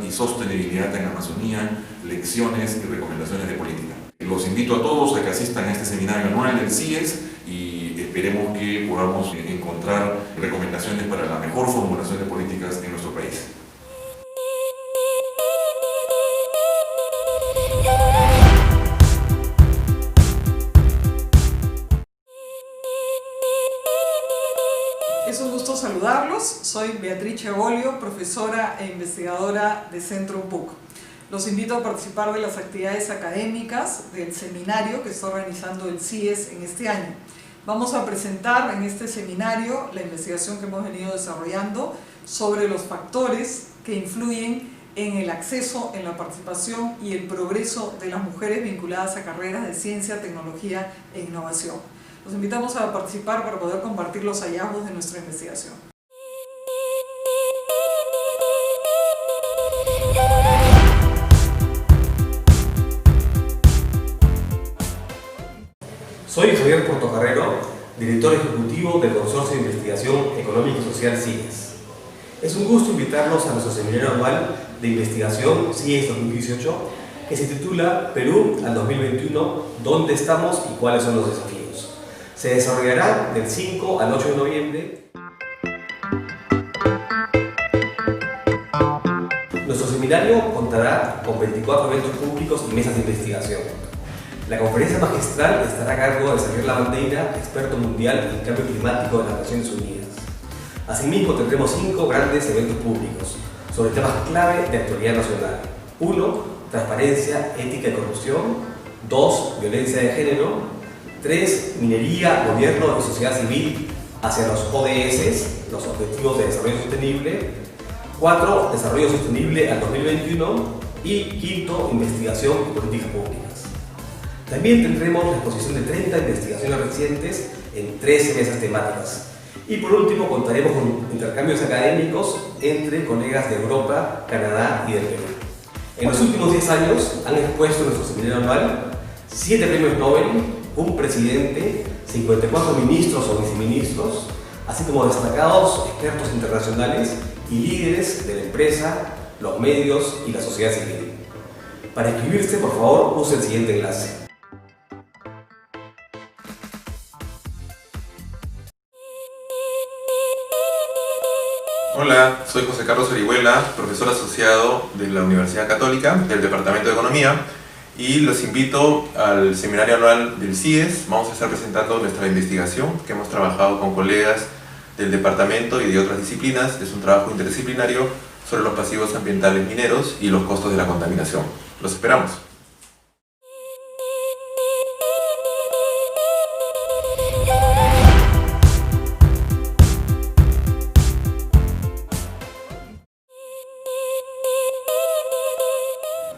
y sostenibilidad en Amazonía, lecciones y recomendaciones de política. Los invito a todos a que asistan a este seminario anual del CIES y esperemos que podamos encontrar recomendaciones para la mejor formulación de políticas en nuestro país. Es un gusto saludarlos. Soy Beatriz Chebolio, profesora e investigadora de Centro PUC. Los invito a participar de las actividades académicas del seminario que está organizando el CIES en este año. Vamos a presentar en este seminario la investigación que hemos venido desarrollando sobre los factores que influyen en el acceso, en la participación y el progreso de las mujeres vinculadas a carreras de ciencia, tecnología e innovación. Los invitamos a participar para poder compartir los hallazgos de nuestra investigación. Soy Javier Portocarrero, director ejecutivo del Consorcio de Investigación Económica y Social CIES. Es un gusto invitarlos a nuestro seminario anual de investigación CIES 2018, que se titula Perú al 2021, ¿dónde estamos y cuáles son los desafíos? Se desarrollará del 5 al 8 de noviembre. Nuestro seminario contará con 24 eventos públicos y mesas de investigación. La conferencia magistral estará a cargo de Xavier Lavandeira, experto mundial en cambio climático de las Naciones Unidas. Asimismo, tendremos 5 grandes eventos públicos sobre temas clave de actualidad nacional. 1. Transparencia, ética y corrupción. 2. Violencia de género. 3. Minería, gobierno y sociedad civil hacia los ODS, los Objetivos de Desarrollo Sostenible. 4. Desarrollo sostenible al 2021. Y 5. Investigación y políticas públicas. También tendremos la exposición de 30 investigaciones recientes en 13 mesas temáticas. Y por último, contaremos con intercambios académicos entre colegas de Europa, Canadá y del Perú. En los últimos 10 años han expuesto en nuestro seminario anual 7 premios Nobel, un presidente, 54 ministros o viceministros, así como destacados expertos internacionales y líderes de la empresa, los medios y la sociedad civil. Para inscribirse, por favor, use el siguiente enlace. Hola, soy José Carlos Orihuela, profesor asociado de la Universidad Católica del Departamento de Economía, y los invito al seminario anual del CIES. Vamos a estar presentando nuestra investigación que hemos trabajado con colegas del departamento y de otras disciplinas. Es un trabajo interdisciplinario sobre los pasivos ambientales mineros y los costos de la contaminación. Los esperamos.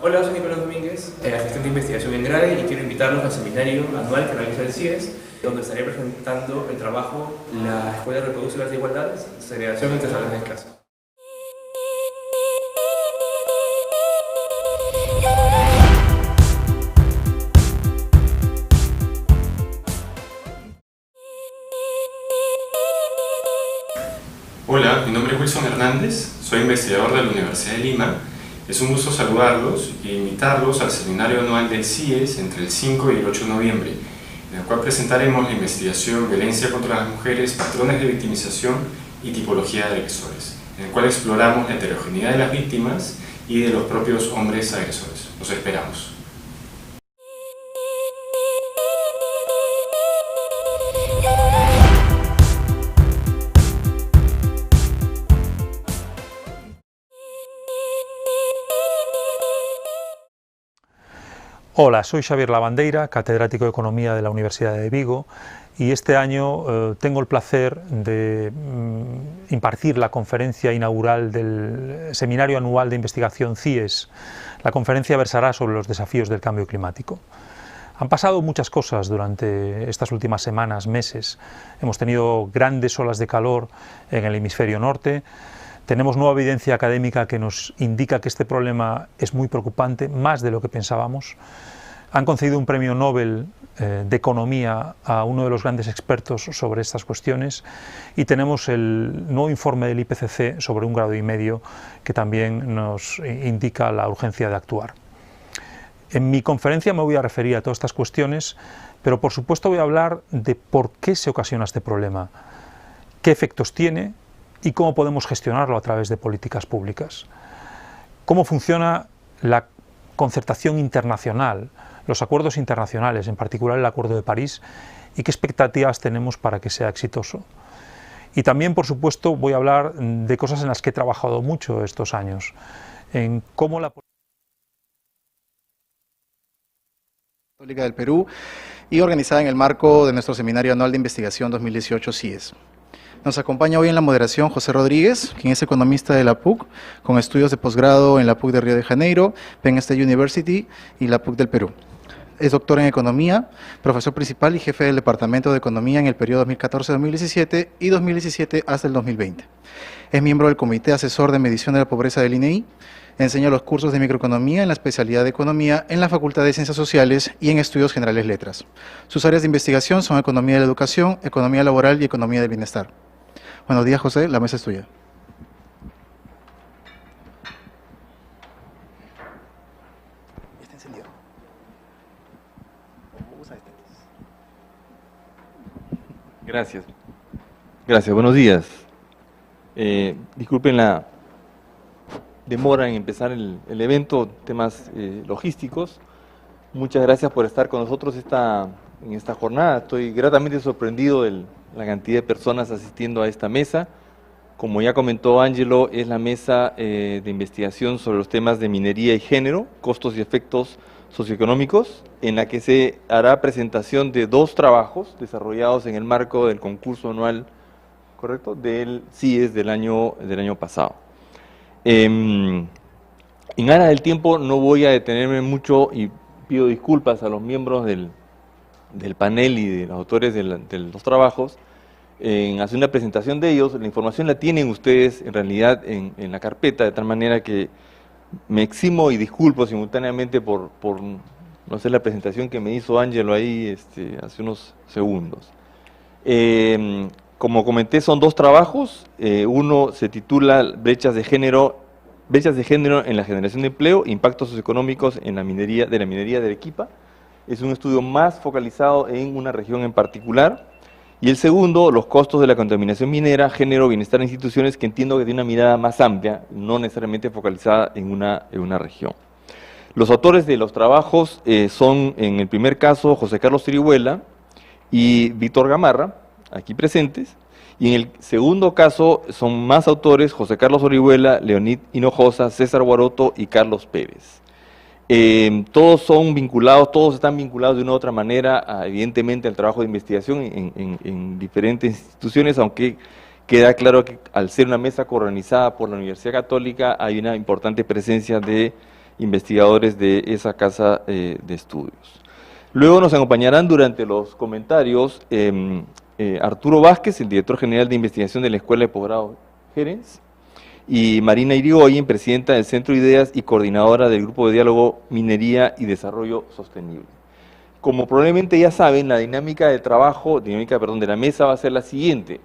Hola, soy Nicolás Domínguez, asistente de investigación en GRADE, y quiero invitarlos al seminario anual que realiza el CIES, donde estaré presentando el trabajo La Escuela reproduce las desigualdades, segregación entre salones de clase. Hola, mi nombre es Wilson Hernández, soy investigador de la Universidad de Lima. Es un gusto saludarlos e invitarlos al seminario anual del CIES entre el 5 y el 8 de noviembre, en el cual presentaremos la investigación Violencia contra las mujeres, patrones de victimización y tipología de agresores, en el cual exploramos la heterogeneidad de las víctimas y de los propios hombres agresores. Los esperamos. Hola, soy Xavier Lavandeira, catedrático de Economía de la Universidad de Vigo, y este año tengo el placer de impartir la conferencia inaugural del Seminario Anual de Investigación CIES. La conferencia versará sobre los desafíos del cambio climático. Han pasado muchas cosas durante estas últimas semanas, meses. Hemos tenido grandes olas de calor en el hemisferio norte. Tenemos nueva evidencia académica que nos indica que este problema es muy preocupante, más de lo que pensábamos. Han concedido un premio Nobel de economía a uno de los grandes expertos sobre estas cuestiones, y tenemos el nuevo informe del IPCC sobre 1,5 grados que también nos indica la urgencia de actuar. En mi conferencia me voy a referir a todas estas cuestiones, pero por supuesto voy a hablar de por qué se ocasiona este problema, qué efectos tiene y cómo podemos gestionarlo a través de políticas públicas. Cómo funciona la concertación internacional, los acuerdos internacionales, en particular el Acuerdo de París, y qué expectativas tenemos para que sea exitoso. Y también, por supuesto, voy a hablar de cosas en las que he trabajado mucho estos años, en cómo la Católica del Perú y organizada en el marco de nuestro Seminario Anual de Investigación 2018 CIES. Nos acompaña hoy en la moderación José Rodríguez, quien es economista de la PUC, con estudios de posgrado en la PUC de Río de Janeiro, Penn State University y la PUC del Perú. Es doctor en Economía, profesor principal y jefe del Departamento de Economía en el periodo 2014-2017 y 2017 hasta el 2020. Es miembro del Comité Asesor de Medición de la Pobreza del INEI, enseña los cursos de microeconomía en la especialidad de Economía en la Facultad de Ciencias Sociales y en Estudios Generales Letras. Sus áreas de investigación son Economía de la Educación, Economía Laboral y Economía del Bienestar. Buenos días, José, la mesa es tuya. Está encendido. Usa este. Gracias. Gracias, buenos días. Disculpen la demora en empezar el evento, temas logísticos. Muchas gracias por estar con nosotros en esta jornada. Estoy gratamente sorprendido de la cantidad de personas asistiendo a esta mesa. Como ya comentó Ángelo, es la mesa de investigación sobre los temas de minería y género, costos y efectos socioeconómicos, en la que se hará presentación de 2 trabajos desarrollados en el marco del concurso anual, ¿correcto?, del CIES del año pasado. En aras del tiempo no voy a detenerme mucho y pido disculpas a los miembros del panel y de los autores de los trabajos en hacer una presentación de ellos. La información la tienen ustedes en realidad en la carpeta, de tal manera que me eximo y disculpo simultáneamente por no hacer la presentación que me hizo Ángelo ahí hace unos segundos. Como comenté, son 2 trabajos. Uno se titula Brechas de género en la generación de empleo, impactos socioeconómicos en la minería de Arequipa. Es un estudio más focalizado en una región en particular. Y el segundo, los costos de la contaminación minera, género, bienestar e instituciones, que entiendo que tiene una mirada más amplia, no necesariamente focalizada en una región. Los autores de los trabajos son, en el primer caso, José Carlos Orihuela y Víctor Gamarra, aquí presentes, y en el segundo caso son más autores, José Carlos Orihuela, Leonid Hinojosa, César Guaroto y Carlos Pérez. Todos están vinculados de una u otra manera, evidentemente, al trabajo de investigación en diferentes instituciones, aunque queda claro que al ser una mesa coorganizada por la Universidad Católica hay una importante presencia de investigadores de esa casa de estudios. Luego nos acompañarán durante los comentarios Arturo Vázquez, el director general de investigación de la Escuela de Posgrado Jerez, y Marina Irigoyen, presidenta del Centro de Ideas y coordinadora del Grupo de Diálogo Minería y Desarrollo Sostenible. Como probablemente ya saben, la dinámica de la mesa va a ser la siguiente.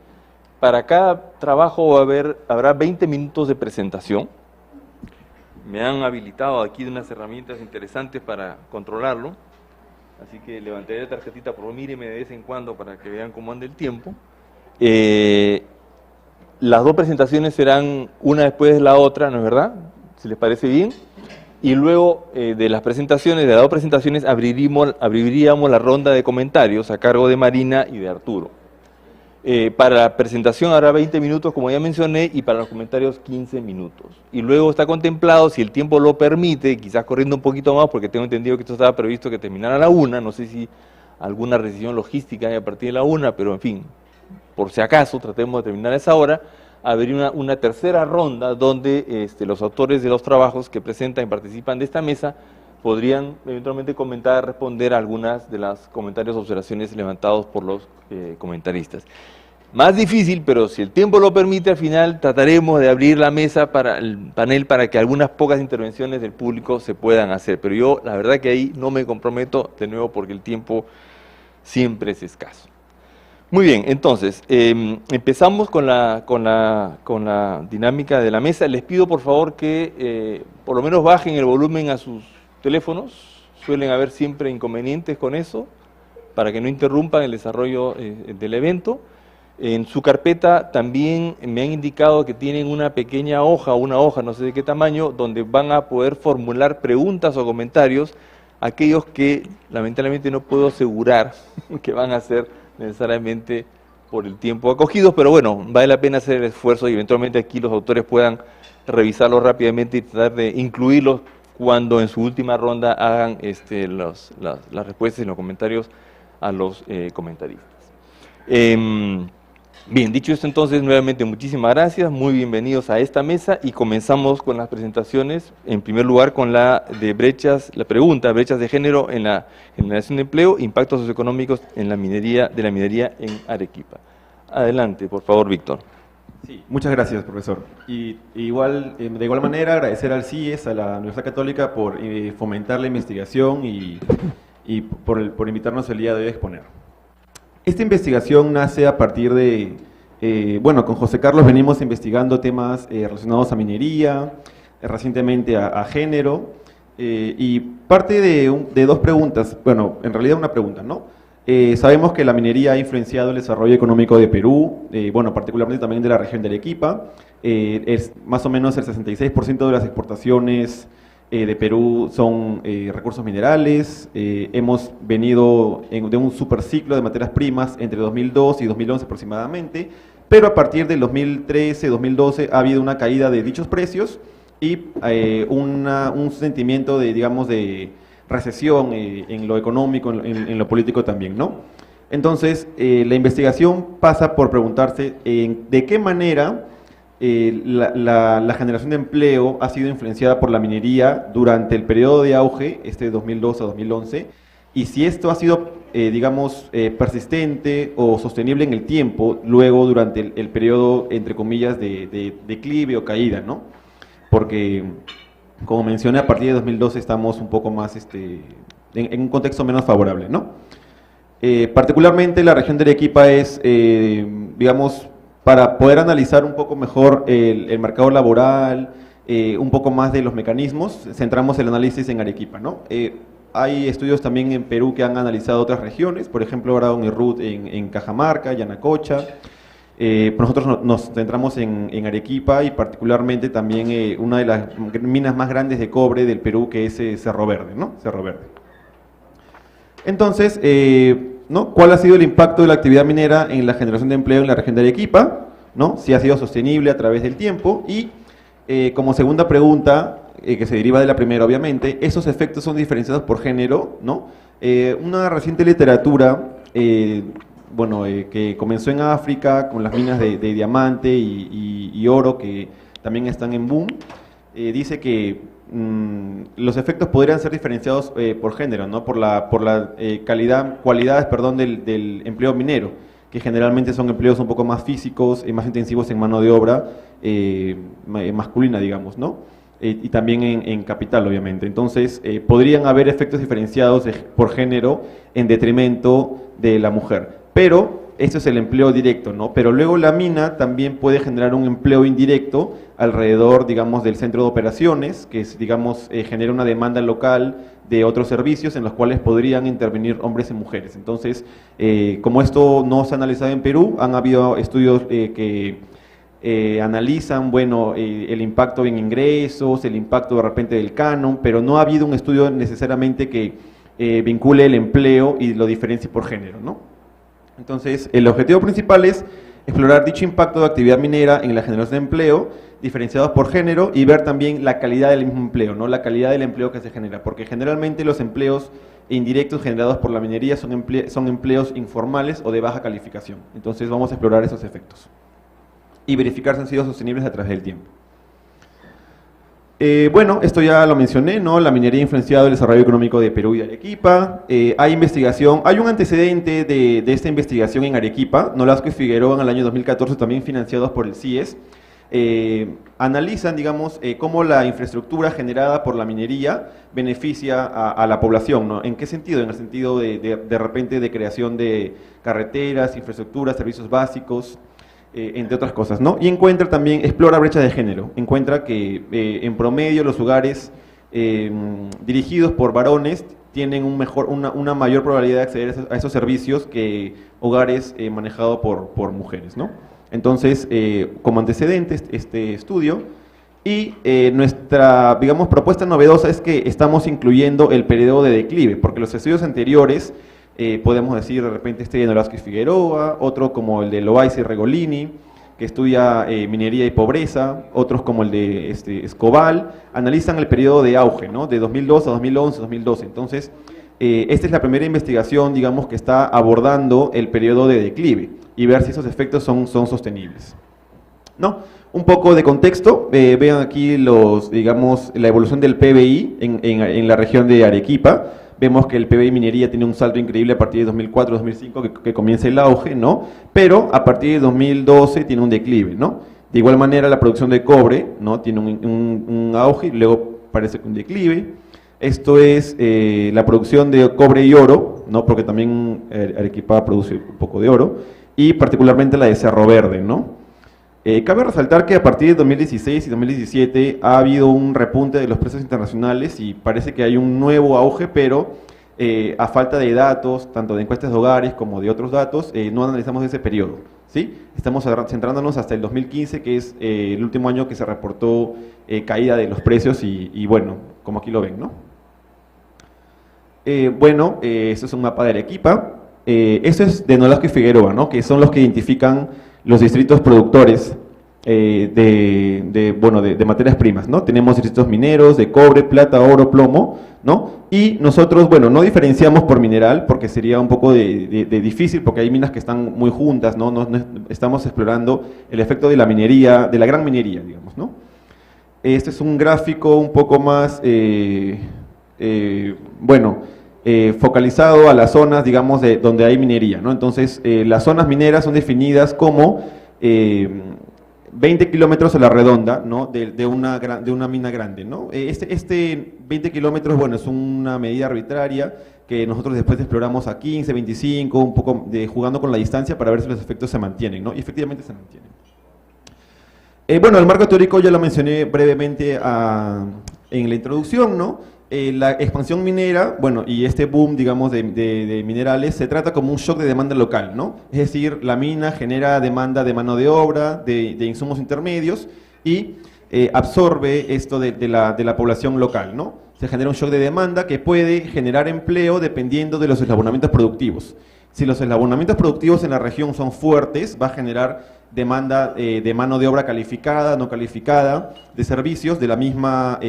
Para cada trabajo habrá 20 minutos de presentación. Me han habilitado aquí unas herramientas interesantes para controlarlo. Así que levantaré la tarjetita, pero míreme de vez en cuando para que vean cómo anda el tiempo. Las 2 presentaciones serán una después de la otra, ¿no es verdad? Si les parece bien. Y luego de las 2 presentaciones, abriríamos la ronda de comentarios a cargo de Marina y de Arturo. Para la presentación habrá 20 minutos, como ya mencioné, y para los comentarios 15 minutos. Y luego está contemplado, si el tiempo lo permite, quizás corriendo un poquito más, porque tengo entendido que esto estaba previsto que terminara a la 1, no sé si alguna decisión logística hay a partir de la 1, pero en fin, por si acaso, tratemos de terminar a esa hora. Habría una tercera ronda donde los autores de los trabajos que presentan y participan de esta mesa podrían eventualmente comentar, responder a algunas de las comentarios o observaciones levantados por los comentaristas. Más difícil, pero si el tiempo lo permite, al final trataremos de abrir la mesa para el panel para que algunas pocas intervenciones del público se puedan hacer. Pero yo, la verdad que ahí no me comprometo, de nuevo, porque el tiempo siempre es escaso. Muy bien, entonces, empezamos con la dinámica de la mesa. Les pido por favor que por lo menos bajen el volumen a sus teléfonos. Suelen haber siempre inconvenientes con eso, para que no interrumpan el desarrollo del evento. En su carpeta también me han indicado que tienen una pequeña hoja, no sé de qué tamaño, donde van a poder formular preguntas o comentarios, aquellos que lamentablemente no puedo asegurar que van a ser necesariamente por el tiempo acogidos, pero bueno, vale la pena hacer el esfuerzo y eventualmente aquí los autores puedan revisarlos rápidamente y tratar de incluirlos cuando en su última ronda hagan las respuestas y los comentarios a los comentaristas. Bien, dicho esto entonces, nuevamente muchísimas gracias, muy bienvenidos a esta mesa y comenzamos con las presentaciones, en primer lugar con la pregunta, brechas de género en la generación de empleo, impactos socioeconómicos en la minería en Arequipa. Adelante, por favor, Víctor. Sí, muchas gracias, profesor. Y de igual manera agradecer al CIES, a la Universidad Católica, por fomentar la investigación y por invitarnos el día de hoy a exponer. Esta investigación nace a partir de, con José Carlos venimos investigando temas relacionados a minería, recientemente a género, y parte de dos preguntas, bueno, en realidad una pregunta, ¿no? Sabemos que la minería ha influenciado el desarrollo económico de Perú, particularmente también de la región de Arequipa, es más o menos el 66% de las exportaciones de Perú son recursos minerales. Hemos venido de un superciclo de materias primas entre 2002 y 2011 aproximadamente, pero a partir del 2013-2012 ha habido una caída de dichos precios y un sentimiento de recesión en lo económico, en lo político también, ¿no? Entonces, la investigación pasa por preguntarse de qué manera la generación de empleo ha sido influenciada por la minería durante el periodo de auge, 2002 a 2011, y si esto ha sido, persistente o sostenible en el tiempo, luego durante el periodo, entre comillas, de declive o caída, ¿no? Porque, como mencioné, a partir de 2012 estamos un poco más, en un contexto menos favorable, ¿no? Particularmente la región de Arequipa es, para poder analizar un poco mejor el mercado laboral, un poco más de los mecanismos, centramos el análisis en Arequipa, ¿no? Hay estudios también en Perú que han analizado otras regiones, por ejemplo, ahora un IRRUT en Cajamarca, Yanacocha. Nosotros nos centramos en Arequipa y particularmente también una de las minas más grandes de cobre del Perú, que es Cerro Verde, ¿no? Cerro Verde. Entonces, ¿no? ¿Cuál ha sido el impacto de la actividad minera en la generación de empleo en la región de Arequipa? ¿No? Si ha sido sostenible a través del tiempo. Y como segunda pregunta, que se deriva de la primera obviamente, esos efectos son diferenciados por género, ¿no? Una reciente literatura, que comenzó en África con las minas de diamante y oro que también están en boom, dice que los efectos podrían ser diferenciados por género, ¿no? Por la cualidades del empleo minero, que generalmente son empleos un poco más físicos y más intensivos en mano de obra masculina, digamos, ¿no? Y también en capital, obviamente. Entonces, podrían haber efectos diferenciados por género en detrimento de la mujer. Pero esto es el empleo directo, ¿no? Pero luego la mina también puede generar un empleo indirecto alrededor, del centro de operaciones, que genera una demanda local de otros servicios en los cuales podrían intervenir hombres y mujeres. Entonces, como esto no se ha analizado en Perú, han habido estudios que analizan, el impacto en ingresos, el impacto de repente del canon, pero no ha habido un estudio necesariamente que vincule el empleo y lo diferencie por género, ¿no? Entonces, el objetivo principal es explorar dicho impacto de actividad minera en la generación de empleo, diferenciados por género, y ver también la calidad del mismo empleo, ¿no? La calidad del empleo que se genera, porque generalmente los empleos indirectos generados por la minería son empleos informales o de baja calificación. Entonces, vamos a explorar esos efectos y verificar si han sido sostenibles a través del tiempo. Esto ya lo mencioné, ¿no? La minería ha influenciado el desarrollo económico de Perú y Arequipa. Hay investigación, hay un antecedente de esta investigación en Arequipa, Nolasco y Figueroa en el año 2014, también financiados por el CIES, analizan, digamos, cómo la infraestructura generada por la minería beneficia a la población, ¿no? ¿En qué sentido? En el sentido de repente de creación de carreteras, infraestructuras, servicios básicos, entre otras cosas, ¿no? Y encuentra también, explora brecha de género, encuentra que en promedio los hogares dirigidos por varones tienen una mayor probabilidad de acceder a esos servicios que hogares manejados por mujeres, ¿no? Entonces, como antecedente este estudio, y nuestra, digamos, propuesta novedosa es que estamos incluyendo el periodo de declive, porque los estudios anteriores, podemos decir de repente este de Nolasco y Figueroa, otro como el de Loaiza y Regolini, que estudia minería y pobreza, otros como el de Escobal, analizan el periodo de auge, ¿no? De 2002 a 2011, 2012. Entonces, esta es la primera investigación, digamos, que está abordando el periodo de declive y ver si esos efectos son sostenibles, ¿no? Un poco de contexto, vean aquí digamos, la evolución del PBI en la región de Arequipa. Vemos que el PBI minería tiene un salto increíble a partir de 2004-2005 que comienza el auge, ¿no? Pero a partir de 2012 tiene un declive, ¿no? De igual manera la producción de cobre, ¿no? Tiene un auge y luego parece que un declive. Esto es la producción de cobre y oro, ¿no? Porque también Arequipa produce un poco de oro, y particularmente la de Cerro Verde, ¿no? Cabe resaltar que a partir de 2016 y 2017 ha habido un repunte de los precios internacionales y parece que hay un nuevo auge, pero a falta de datos, tanto de encuestas de hogares como de otros datos, no analizamos ese periodo, ¿sí? Estamos centrándonos hasta el 2015, que es el último año que se reportó caída de los precios y bueno, como aquí lo ven, ¿no? Bueno, esto es un mapa de Arequipa. Esto es de Nolasco y Figueroa, ¿no? Que son los que identifican los distritos productores de materias primas, ¿no? Tenemos distritos mineros de cobre, plata, oro, plomo, ¿no? Y nosotros, bueno, no diferenciamos por mineral porque sería un poco de difícil porque hay minas que están muy juntas, ¿no? No estamos explorando el efecto de la minería, de la gran minería, digamos, ¿no? Este es un gráfico un poco más, focalizado a las zonas, digamos, donde hay minería, ¿no? Entonces, las zonas mineras son definidas como 20 kilómetros a la redonda, ¿no? de una mina grande, ¿no? Este 20 kilómetros, bueno, es una medida arbitraria que nosotros después exploramos a 15, 25, un poco jugando con la distancia para ver si los efectos se mantienen, ¿no? Y efectivamente se mantienen. Bueno, el marco teórico ya lo mencioné brevemente en la introducción, ¿no? La expansión minera, bueno, y este boom, digamos, de minerales, se trata como un shock de demanda local, ¿no? Es decir, la mina genera demanda de mano de obra, de insumos intermedios, y absorbe esto de la población local, ¿no? Se genera un shock de demanda que puede generar empleo dependiendo de los eslabonamientos productivos. Si los eslabonamientos productivos en la región son fuertes, va a generar demanda de mano de obra calificada, no calificada, de servicios de la misma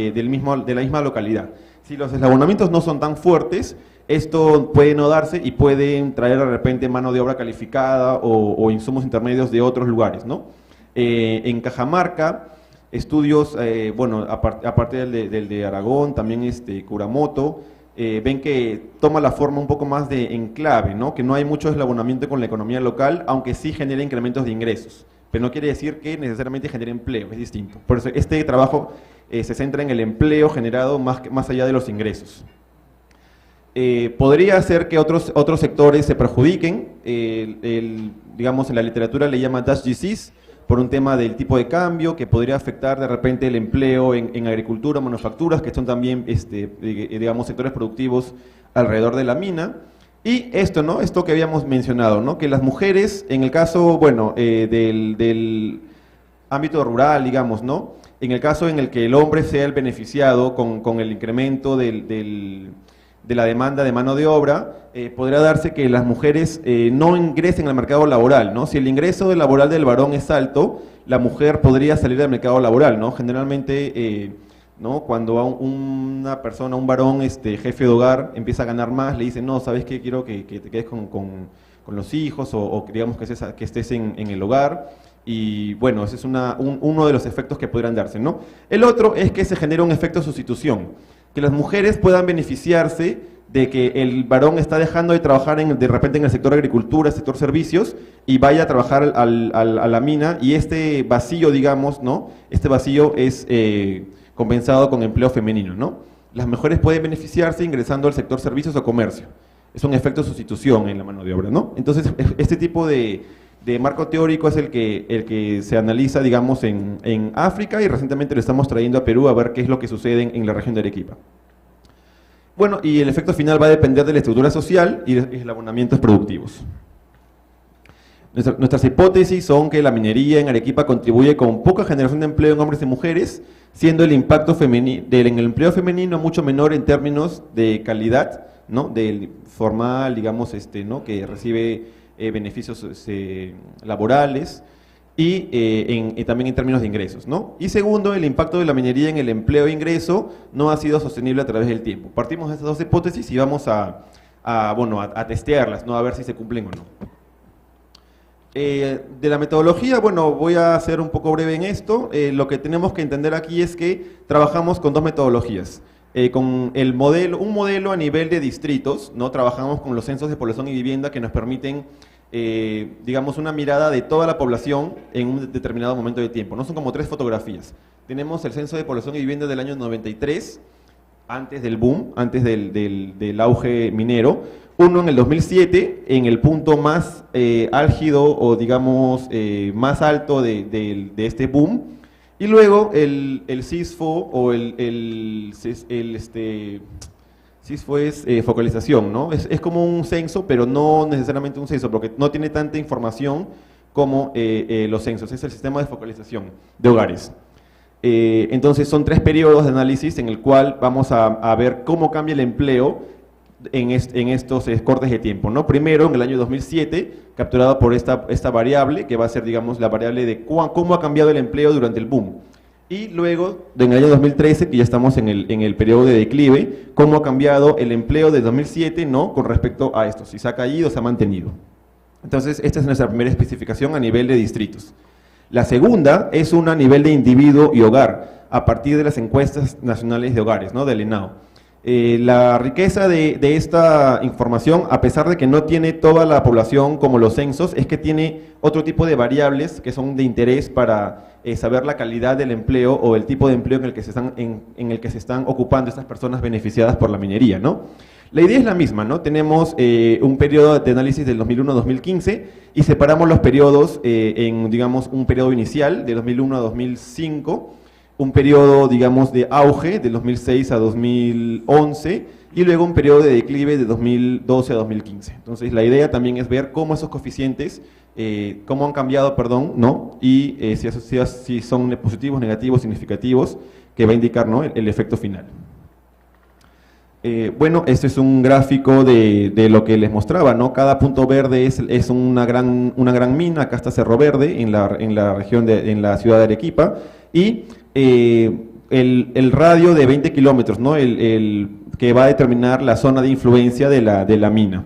localidad. Si los eslabonamientos no son tan fuertes, esto puede no darse y pueden traer de repente mano de obra calificada o insumos intermedios de otros lugares, ¿no? En Cajamarca, estudios, bueno, aparte del de Aragón, también Curamoto, ven que toma la forma un poco más de enclave, ¿no? Que no hay mucho eslabonamiento con la economía local, aunque sí genera incrementos de ingresos. Pero no quiere decir que necesariamente genere empleo, es distinto. Por eso este trabajo se centra en el empleo generado más allá de los ingresos. Podría ser que otros sectores se perjudiquen, digamos en la literatura le llama Dutch disease, por un tema del tipo de cambio que podría afectar de repente el empleo en agricultura, manufacturas, que son también, digamos, sectores productivos alrededor de la mina. Y esto, ¿no? Esto que habíamos mencionado, ¿no? Que las mujeres, en el caso, bueno, del ámbito rural, digamos, ¿no? En el caso en el que el hombre sea el beneficiado con el incremento de la demanda de mano de obra, podría darse que las mujeres no ingresen al mercado laboral, ¿no? Si el ingreso laboral del varón es alto, la mujer podría salir del mercado laboral, ¿no? Generalmente, ¿no? Cuando a una persona, un varón, jefe de hogar, empieza a ganar más, le dicen, no, ¿sabes qué? Quiero que te quedes con los hijos o digamos que estés en el hogar. Y bueno, ese es uno de los efectos que podrían darse, ¿no? El otro es que se genera un efecto de sustitución, que las mujeres puedan beneficiarse de que el varón está dejando de trabajar de repente en el sector agricultura, sector servicios, y vaya a trabajar a la mina, y este vacío, digamos, ¿no? Este vacío es compensado con empleo femenino, ¿no? Las mujeres pueden beneficiarse ingresando al sector servicios o comercio. Es un efecto de sustitución en la mano de obra, ¿no? Entonces, este tipo de marco teórico es el que se analiza, digamos, en África, y recientemente lo estamos trayendo a Perú a ver qué es lo que sucede en la región de Arequipa. Bueno, y el efecto final va a depender de la estructura social y de eslabonamientos productivos. Nuestras hipótesis son que la minería en Arequipa contribuye con poca generación de empleo en hombres y mujeres, siendo el impacto en el empleo femenino mucho menor en términos de calidad, ¿no? Del formal, digamos, ¿no? Que recibe beneficios laborales, y también en términos de ingresos, ¿no? Y segundo, el impacto de la minería en el empleo e ingreso no ha sido sostenible a través del tiempo. Partimos de estas dos hipótesis y vamos a testearlas, ¿no? A ver si se cumplen o no. De la metodología, bueno, voy a ser un poco breve en esto. Lo que tenemos que entender aquí es que trabajamos con dos metodologías. Con un modelo a nivel de distritos, ¿no? Trabajamos con los censos de población y vivienda que nos permiten digamos, una mirada de toda la población en un determinado momento de tiempo. No son como 3 fotografías. Tenemos el censo de población y vivienda del año 93, antes del boom, antes del auge minero. Uno en el 2007, en el punto más álgido o digamos más alto de este boom. Y luego el CISFO o CISFO es focalización, ¿no? Es como un censo, pero no necesariamente un censo, porque no tiene tanta información como los censos. Es el sistema de focalización de hogares. Entonces son 3 periodos de análisis en el cual vamos a ver cómo cambia el empleo en estos cortes de tiempo, ¿no? Primero, en el año 2007, capturado por esta variable, que va a ser, digamos, la variable de cómo ha cambiado el empleo durante el boom. Y luego, en el año 2013, que ya estamos en el periodo de declive, cómo ha cambiado el empleo de 2007, ¿no? Con respecto a esto, si se ha caído o se ha mantenido. Entonces, esta es nuestra primera especificación a nivel de distritos. La segunda es una a nivel de individuo y hogar, a partir de las encuestas nacionales de hogares, ¿no? Del ENAO. La riqueza de esta información, a pesar de que no tiene toda la población como los censos, es que tiene otro tipo de variables que son de interés para saber la calidad del empleo o el tipo de empleo en el que se están ocupando estas personas beneficiadas por la minería, ¿no? La idea es la misma, ¿no? Tenemos un periodo de análisis del 2001 a 2015 y separamos los periodos en, digamos, un periodo inicial de 2001 a 2005, un periodo, digamos, de auge de 2006 a 2011 y luego un periodo de declive de 2012 a 2015. Entonces, la idea también es ver cómo esos coeficientes, cómo han cambiado, perdón, ¿no? Y si son positivos, negativos, significativos, que va a indicar, ¿no? el efecto final. Bueno, este es un gráfico de lo que les mostraba, ¿no? Cada punto verde es una gran mina. Acá está Cerro Verde, en la región en la ciudad de Arequipa, y el radio de 20 kilómetros, ¿no? El que va a determinar la zona de influencia de la mina.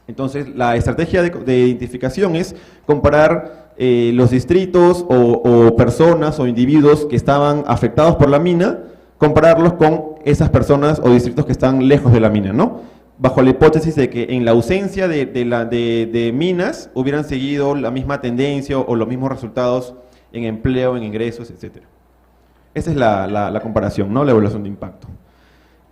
Entonces, la estrategia de identificación es comparar los distritos o personas o individuos que estaban afectados por la mina, compararlos con esas personas o distritos que están lejos de la mina, ¿no? Bajo la hipótesis de que en la ausencia de minas hubieran seguido la misma tendencia o los mismos resultados en empleo, en ingresos, etc. Esta es la comparación, ¿no? La evaluación de impacto.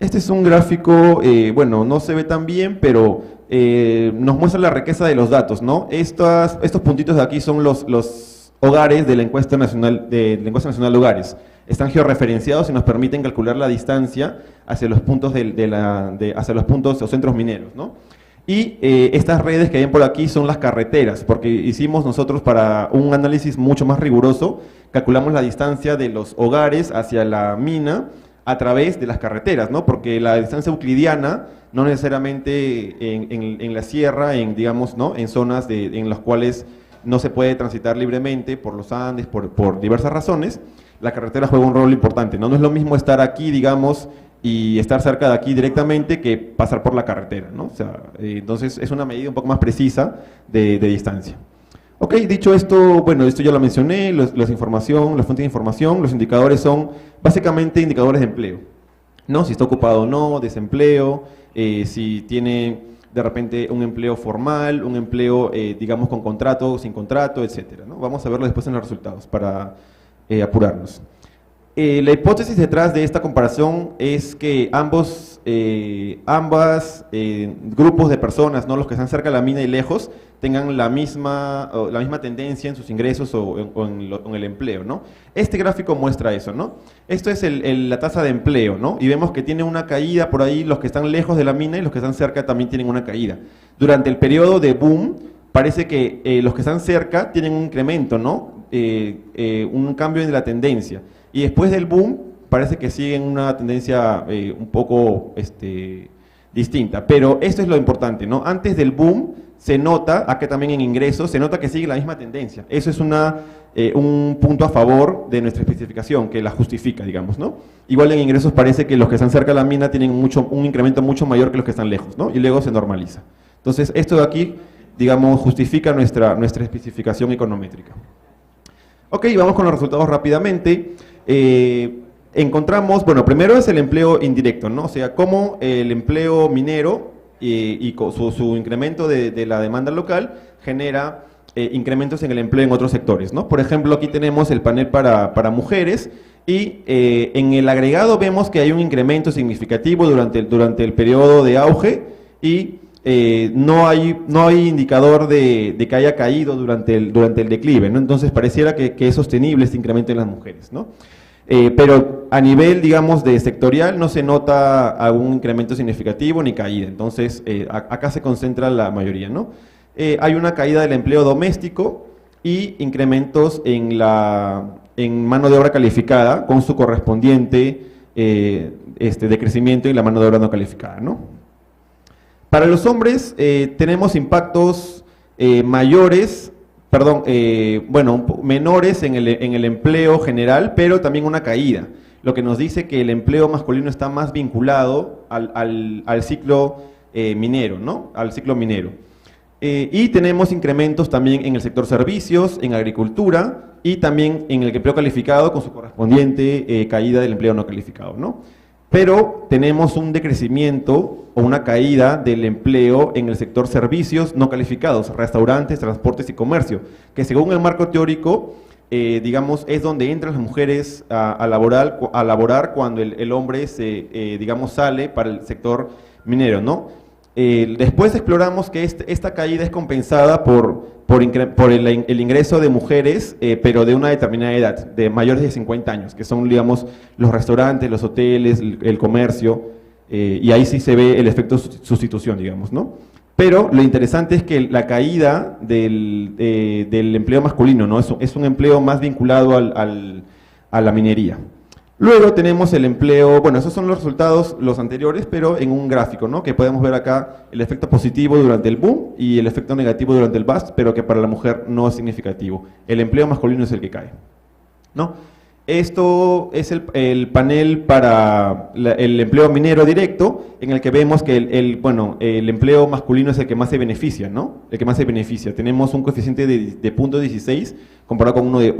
Este es un gráfico, bueno, no se ve tan bien, pero nos muestra la riqueza de los datos, ¿no? Estos puntitos de aquí son los hogares de la encuesta nacional de hogares. Están georreferenciados y nos permiten calcular la distancia hacia los puntos hacia los puntos o centros mineros, ¿no? Y estas redes que ven por aquí son las carreteras, porque hicimos nosotros para un análisis mucho más riguroso, calculamos la distancia de los hogares hacia la mina a través de las carreteras, ¿no? Porque la distancia euclidiana no necesariamente en la sierra, digamos, ¿no? En zonas en las cuales no se puede transitar libremente por los Andes, por diversas razones, la carretera juega un rol importante, ¿no? No es lo mismo estar aquí, digamos, y estar cerca de aquí directamente que pasar por la carretera, ¿no? O sea, entonces es una medida un poco más precisa de distancia. Ok, dicho esto, bueno, esto ya lo mencioné, las fuentes de información, los indicadores son básicamente indicadores de empleo. ¿no? Si está ocupado o no, desempleo, si tiene de repente un empleo formal, un empleo, digamos, con contrato, sin contrato, etcétera, ¿no? Vamos a verlo después en los resultados para apurarnos. La hipótesis detrás de esta comparación es que ambos grupos de personas, ¿no? Los que están cerca de la mina y lejos, tengan la misma tendencia en sus ingresos o en el empleo, ¿no? Este gráfico muestra eso, ¿no? Esto es la tasa de empleo, ¿no? Y vemos que tiene una caída por ahí, los que están lejos de la mina y los que están cerca también tienen una caída. Durante el periodo de boom, parece que los que están cerca tienen un incremento, ¿no? Un cambio en la tendencia. Y después del boom, parece que siguen una tendencia un poco distinta. Pero esto es lo importante, ¿no? Antes del boom se nota, acá también en ingresos, se nota que sigue la misma tendencia. Eso es un punto a favor de nuestra especificación, que la justifica, digamos, ¿no? Igual en ingresos parece que los que están cerca de la mina tienen un incremento mucho mayor que los que están lejos, ¿no? Y luego se normaliza. Entonces, esto de aquí, digamos, justifica nuestra especificación econométrica. Ok, vamos con los resultados rápidamente. Encontramos, bueno, primero es el empleo indirecto, ¿no? O sea, cómo el empleo minero y con su incremento de la demanda local genera incrementos en el empleo en otros sectores, ¿no? Por ejemplo, aquí tenemos el panel para mujeres y en el agregado vemos que hay un incremento significativo durante el periodo de auge y no hay indicador de que haya caído durante el declive, ¿no? Entonces pareciera que es sostenible este incremento en las mujeres, ¿no? Pero a nivel, digamos, de sectorial no se nota algún incremento significativo ni caída, entonces acá se concentra la mayoría, ¿no? Hay una caída del empleo doméstico y incrementos en mano de obra calificada con su correspondiente decrecimiento en la mano de obra no calificada, ¿no? Para los hombres tenemos impactos menores en el empleo general, pero también una caída, lo que nos dice que el empleo masculino está más vinculado al ciclo minero, ¿no? Al ciclo minero. Y tenemos incrementos también en el sector servicios, en agricultura y también en el empleo calificado con su correspondiente caída del empleo no calificado, ¿no? Pero tenemos un decrecimiento o una caída del empleo en el sector servicios no calificados, restaurantes, transportes y comercio, que según el marco teórico, digamos, es donde entran las mujeres a laborar cuando el hombre sale para el sector minero, ¿no? Después exploramos que esta caída es compensada por el ingreso de mujeres, pero de una determinada edad, de mayores de 50 años, que son, digamos, los restaurantes, los hoteles, el comercio, y ahí sí se ve el efecto sustitución, digamos, ¿no? Pero lo interesante es que la caída del empleo masculino, ¿no? Es un empleo más vinculado a la minería. Luego tenemos el empleo, bueno, esos son los resultados, los anteriores, pero en un gráfico, ¿no? Que podemos ver acá el efecto positivo durante el boom y el efecto negativo durante el bust, pero que para la mujer no es significativo. El empleo masculino es el que cae, ¿no? Esto es el panel para el empleo minero directo, en el que vemos que el empleo masculino es el que más se beneficia, ¿no? El que más se beneficia. Tenemos un coeficiente de 0.16 comparado con uno de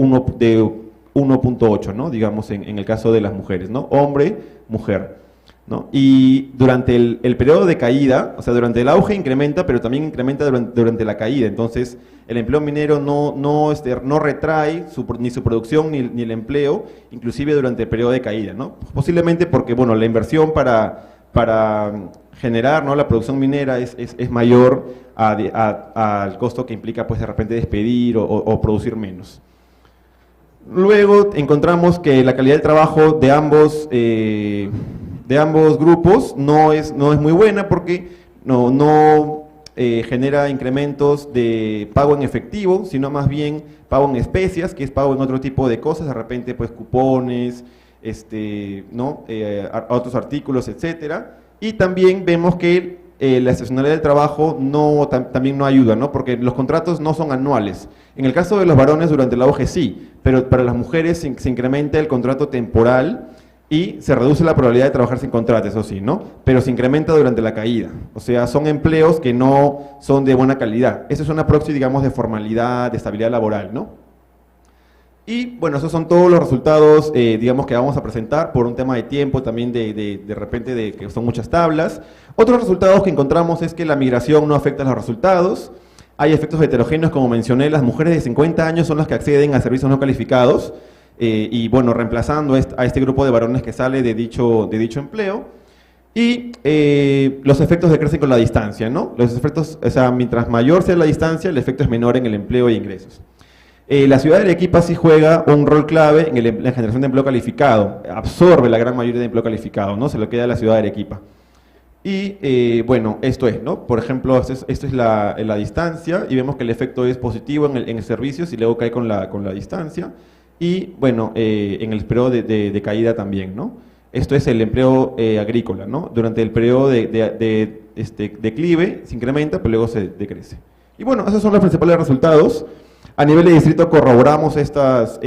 1.8, ¿no? Digamos, en el caso de las mujeres, ¿no? Hombre, mujer, ¿no? Y durante el periodo de caída, o sea, durante el auge incrementa, pero también incrementa durante la caída. Entonces, el empleo minero no retrae ni su producción ni el empleo, inclusive durante el periodo de caída, ¿no? Posiblemente porque, bueno, la inversión para generar, ¿no? La producción minera es mayor al costo que implica, pues, de repente despedir o producir menos. Luego encontramos que la calidad del trabajo de ambos grupos no es muy buena porque no genera incrementos de pago en efectivo, sino más bien pago en especias, que es pago en otro tipo de cosas, de repente pues cupones, otros artículos, etcétera. Y también vemos que la estacionalidad del trabajo también no ayuda, ¿no? Porque los contratos no son anuales. En el caso de los varones durante el auge sí, pero para las mujeres se incrementa el contrato temporal y se reduce la probabilidad de trabajar sin contrato, eso sí, ¿no? Pero se incrementa durante la caída. O sea, son empleos que no son de buena calidad. Eso es una proxy, digamos, de formalidad, de estabilidad laboral, ¿no? Y bueno, esos son todos los resultados, digamos, que vamos a presentar por un tema de tiempo, también de repente de que son muchas tablas. Otros resultados que encontramos es que la migración no afecta a los resultados. Hay efectos heterogéneos, como mencioné, las mujeres de 50 años son las que acceden a servicios no calificados, y bueno, reemplazando a este grupo de varones que sale de dicho empleo. Y los efectos decrecen con la distancia, ¿no? Los efectos, o sea, mientras mayor sea la distancia, el efecto es menor en el empleo y ingresos. La ciudad de Arequipa sí juega un rol clave en la generación de empleo calificado, absorbe la gran mayoría de empleo calificado, ¿no? Se lo queda a la ciudad de Arequipa. Y bueno, esto es, ¿no? Por ejemplo, esto es la distancia, y vemos que el efecto es positivo en el servicio, si luego cae con la distancia, y bueno, en el periodo de caída también, ¿no? Esto es el empleo agrícola, ¿no? Durante el periodo de declive se incrementa, pero luego se decrece. Y bueno, esos son los principales resultados. A nivel de distrito corroboramos estos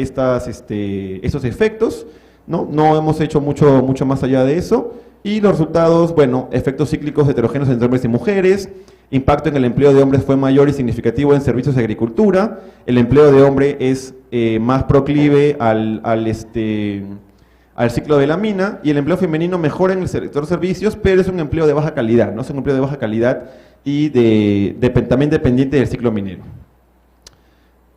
efectos, ¿no? No hemos hecho mucho más allá de eso. Y los resultados, bueno, efectos cíclicos heterogéneos entre hombres y mujeres, impacto en el empleo de hombres fue mayor y significativo en servicios de agricultura, el empleo de hombre es más proclive al ciclo de la mina, y el empleo femenino mejora en el sector servicios, pero es un empleo de baja calidad, ¿no? Es un empleo de baja calidad y también dependiente del ciclo minero.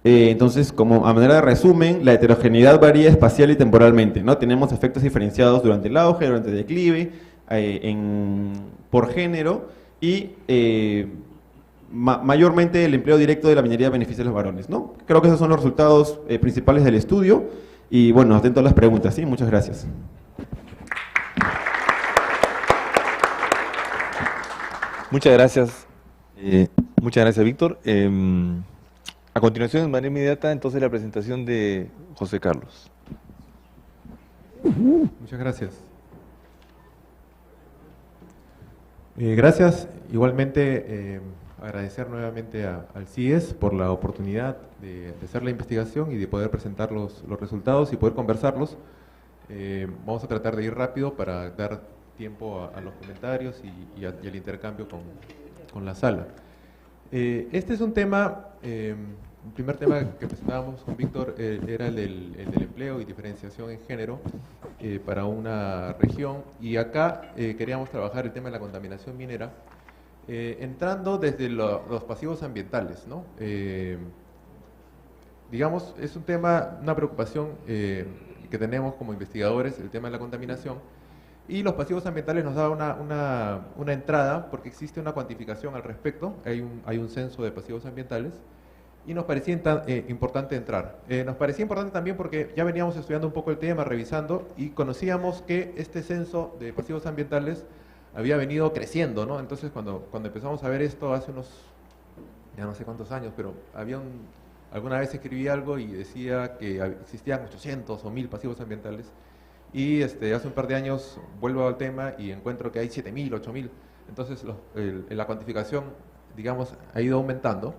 Entonces, como a manera de resumen, la heterogeneidad varía espacial y temporalmente, ¿no? Tenemos efectos diferenciados durante el auge, durante el declive, por género, y mayormente el empleo directo de la minería beneficia a los varones, ¿no? Creo que esos son los resultados principales del estudio, y bueno, atento a las preguntas, ¿sí? Muchas gracias. Muchas gracias, Víctor. A continuación, de manera inmediata, entonces la presentación de José Carlos. Muchas gracias. Gracias. Igualmente, agradecer nuevamente al CIES por la oportunidad de hacer la investigación y de poder presentar los resultados y poder conversarlos. Vamos a tratar de ir rápido para dar tiempo a los comentarios y al intercambio con la sala. Este es un tema, el primer tema que presentábamos con Víctor era el del empleo y diferenciación en género para una región, y acá queríamos trabajar el tema de la contaminación minera, entrando desde los pasivos ambientales, ¿no? Digamos, es un tema, una preocupación que tenemos como investigadores, el tema de la contaminación. Y los pasivos ambientales nos da una entrada, porque existe una cuantificación al respecto, hay un censo de pasivos ambientales, y nos parecía importante entrar. Nos parecía importante también porque ya veníamos estudiando un poco el tema, revisando, y conocíamos que este censo de pasivos ambientales había venido creciendo, ¿no? Entonces, cuando empezamos a ver esto hace unos, ya no sé cuántos años, pero alguna vez escribí algo y decía que existían 800 o 1000 pasivos ambientales, y hace un par de años vuelvo al tema y encuentro que hay 7000, 8000. Entonces la cuantificación, digamos, ha ido aumentando.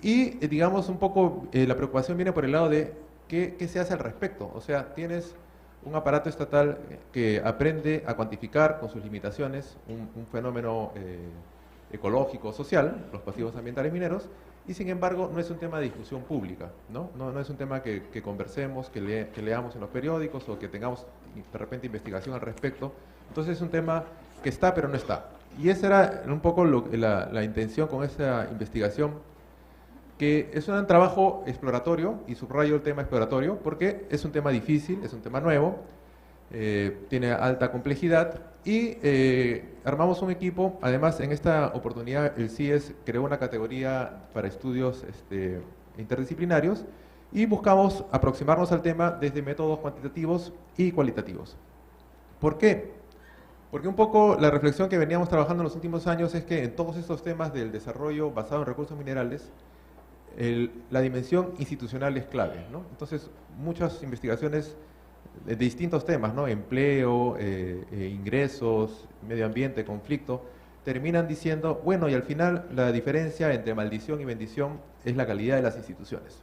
Y digamos un poco la preocupación viene por el lado de qué se hace al respecto. O sea, tienes un aparato estatal que aprende a cuantificar con sus limitaciones un fenómeno ecológico, social, los pasivos ambientales mineros, y sin embargo no es un tema de discusión pública, ¿no? No es un tema que conversemos, que leamos en los periódicos o que tengamos de repente investigación al respecto. Entonces es un tema que está pero no está. Y esa era un poco la intención con esa investigación, que es un trabajo exploratorio, y subrayo el tema exploratorio porque es un tema difícil, es un tema nuevo, tiene alta complejidad, y armamos un equipo. Además, en esta oportunidad el CIES creó una categoría para estudios interdisciplinarios, y buscamos aproximarnos al tema desde métodos cuantitativos y cualitativos. ¿Por qué? Porque un poco la reflexión que veníamos trabajando en los últimos años es que en todos estos temas del desarrollo basado en recursos minerales, la dimensión institucional es clave, ¿no? Entonces, muchas investigaciones de distintos temas, ¿no? Empleo, ingresos, medio ambiente, conflicto, terminan diciendo, bueno, y al final la diferencia entre maldición y bendición es la calidad de las instituciones.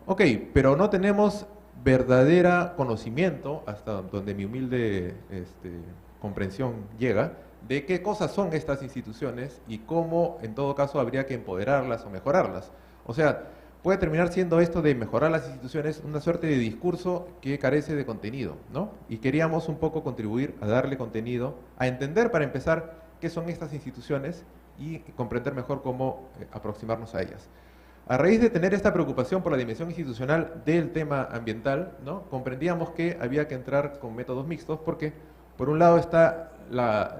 Ok, pero no tenemos verdadera conocimiento, hasta donde mi humilde comprensión llega, de qué cosas son estas instituciones y cómo, en todo caso, habría que empoderarlas o mejorarlas. O sea, puede terminar siendo esto de mejorar las instituciones una suerte de discurso que carece de contenido, ¿no? Y queríamos un poco contribuir a darle contenido, a entender para empezar qué son estas instituciones y comprender mejor cómo aproximarnos a ellas. A raíz de tener esta preocupación por la dimensión institucional del tema ambiental, ¿no?, comprendíamos que había que entrar con métodos mixtos porque, por un lado, está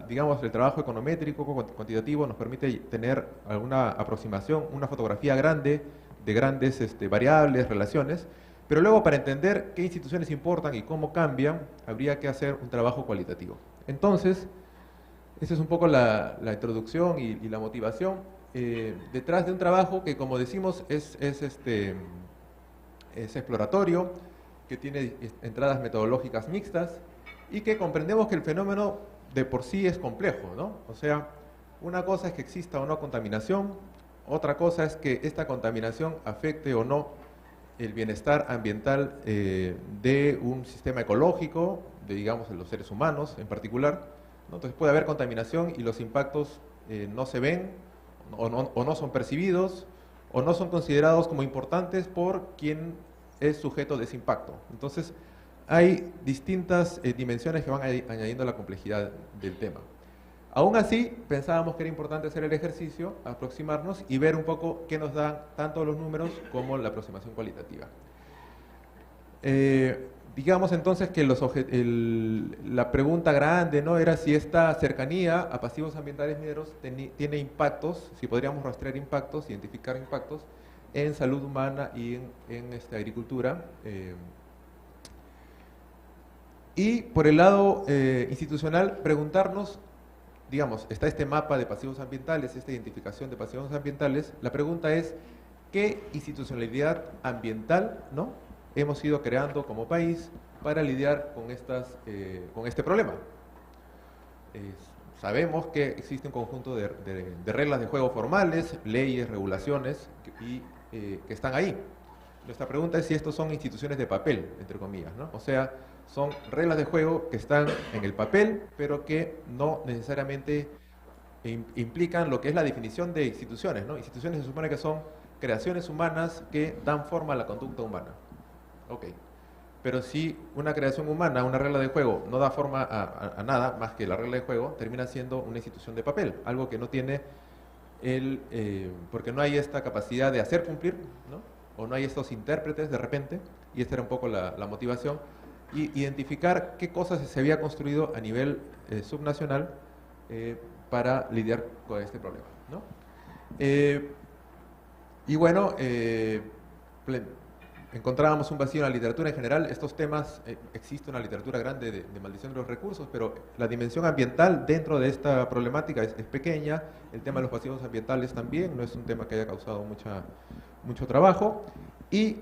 digamos, el trabajo econométrico, cuantitativo, nos permite tener alguna aproximación, una fotografía grande de grandes variables, relaciones, pero luego para entender qué instituciones importan y cómo cambian, habría que hacer un trabajo cualitativo. Entonces, esa es un poco la introducción y la motivación detrás de un trabajo que, como decimos, es exploratorio, que tiene entradas metodológicas mixtas y que comprendemos que el fenómeno de por sí es complejo, ¿no? O sea, una cosa es que exista o no contaminación, otra cosa es que esta contaminación afecte o no el bienestar ambiental de un sistema ecológico, de, digamos, de los seres humanos en particular, ¿no? Entonces puede haber contaminación y los impactos no se ven o no son percibidos o no son considerados como importantes por quien es sujeto de ese impacto. Entonces, hay distintas dimensiones que van añadiendo la complejidad del tema. Aún así, pensábamos que era importante hacer el ejercicio, aproximarnos y ver un poco qué nos dan tanto los números como la aproximación cualitativa. Digamos entonces que la pregunta grande, ¿no?, era si esta cercanía a pasivos ambientales mineros tiene impactos, si podríamos rastrear impactos, identificar impactos en salud humana y en agricultura. Y por el lado institucional, preguntarnos, digamos, está este mapa de pasivos ambientales, esta identificación de pasivos ambientales. La pregunta es, ¿qué institucionalidad ambiental, ¿no?, hemos ido creando como país para lidiar con este problema? Sabemos que existe un conjunto de reglas de juego formales, leyes, regulaciones, que están ahí. Nuestra pregunta es si estos son instituciones de papel, entre comillas, ¿no? O sea, son reglas de juego que están en el papel, pero que no necesariamente implican lo que es la definición de instituciones, ¿no? Instituciones se supone que son creaciones humanas que dan forma a la conducta humana. Ok. Pero si una creación humana, una regla de juego, no da forma a nada más que la regla de juego, termina siendo una institución de papel, algo que no tiene porque no hay esta capacidad de hacer cumplir, ¿no?, o no hay estos intérpretes de repente, y esta era un poco la motivación, y identificar qué cosas se había construido a nivel subnacional para lidiar con este problema, ¿no? Y bueno, encontrábamos un vacío en la literatura en general. Estos temas, existe una literatura grande de maldición de los recursos, pero la dimensión ambiental dentro de esta problemática es pequeña. El tema de los pasivos ambientales también no es un tema que haya causado mucho trabajo. Y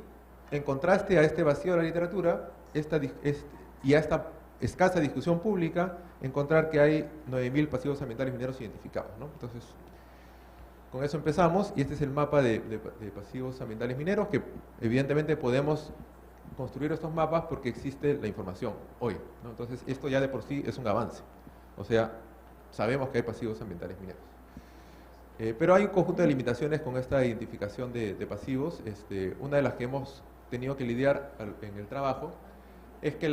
en contraste a este vacío de la literatura y a esta escasa discusión pública, encontrar que hay 9.000 pasivos ambientales mineros identificados, ¿no? Entonces, con eso empezamos, y este es el mapa de pasivos ambientales mineros, que evidentemente podemos construir estos mapas porque existe la información hoy, ¿no? Entonces, esto ya de por sí es un avance. O sea, sabemos que hay pasivos ambientales mineros. Pero hay un conjunto de limitaciones con esta identificación de pasivos. Una de las que hemos tenido que lidiar en el trabajo es que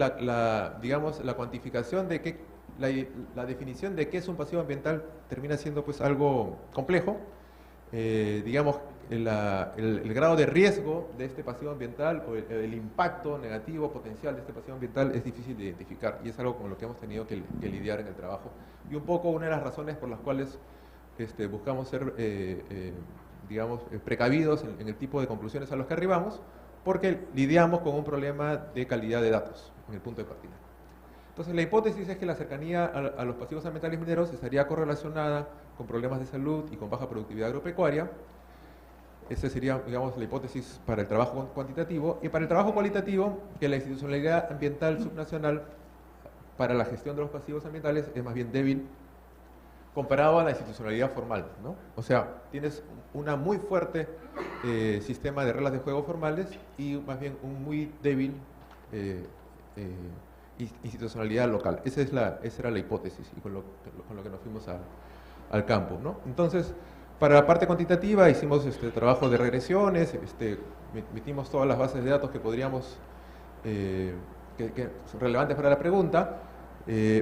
digamos, la cuantificación de qué, la definición de qué es un pasivo ambiental termina siendo pues algo complejo. Digamos, el grado de riesgo de este pasivo ambiental o el impacto negativo potencial de este pasivo ambiental es difícil de identificar, y es algo con lo que hemos tenido que lidiar en el trabajo. Y un poco una de las razones por las cuales buscamos ser, digamos, precavidos en el tipo de conclusiones a los que arribamos, porque lidiamos con un problema de calidad de datos en el punto de partida. Entonces, la hipótesis es que la cercanía a los pasivos ambientales mineros estaría correlacionada con problemas de salud y con baja productividad agropecuaria. Esa sería, digamos, la hipótesis para el trabajo cuantitativo. Y para el trabajo cualitativo, que la institucionalidad ambiental subnacional para la gestión de los pasivos ambientales es más bien débil comparado a la institucionalidad formal, ¿no? O sea, tienes una muy fuerte sistema de reglas de juego formales y más bien un muy débil institucionalidad local. Esa era la hipótesis, y con lo que nos fuimos al campo, ¿no? Entonces, para la parte cuantitativa hicimos trabajo de regresiones, metimos todas las bases de datos que podríamos, que son relevantes para la pregunta.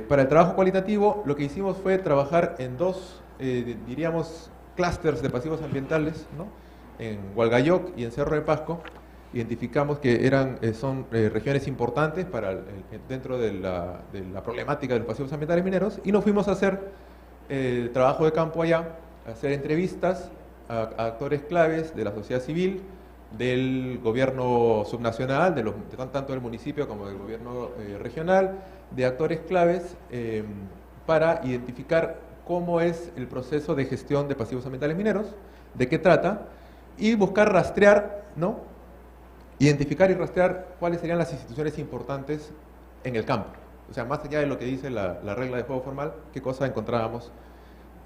Para el trabajo cualitativo, lo que hicimos fue trabajar en dos, diríamos, clústeres de pasivos ambientales, ¿no? En Hualgayoc y en Cerro de Pasco. Identificamos que son regiones importantes dentro de la problemática de los pasivos ambientales mineros, y nos fuimos a hacer trabajo de campo allá, a hacer entrevistas a actores claves de la sociedad civil, del gobierno subnacional, tanto del municipio como del gobierno regional, de actores claves para identificar cómo es el proceso de gestión de pasivos ambientales mineros, de qué trata, y buscar rastrear, ¿no? Identificar y rastrear cuáles serían las instituciones importantes en el campo. O sea, más allá de lo que dice la regla de juego formal, qué cosa encontrábamos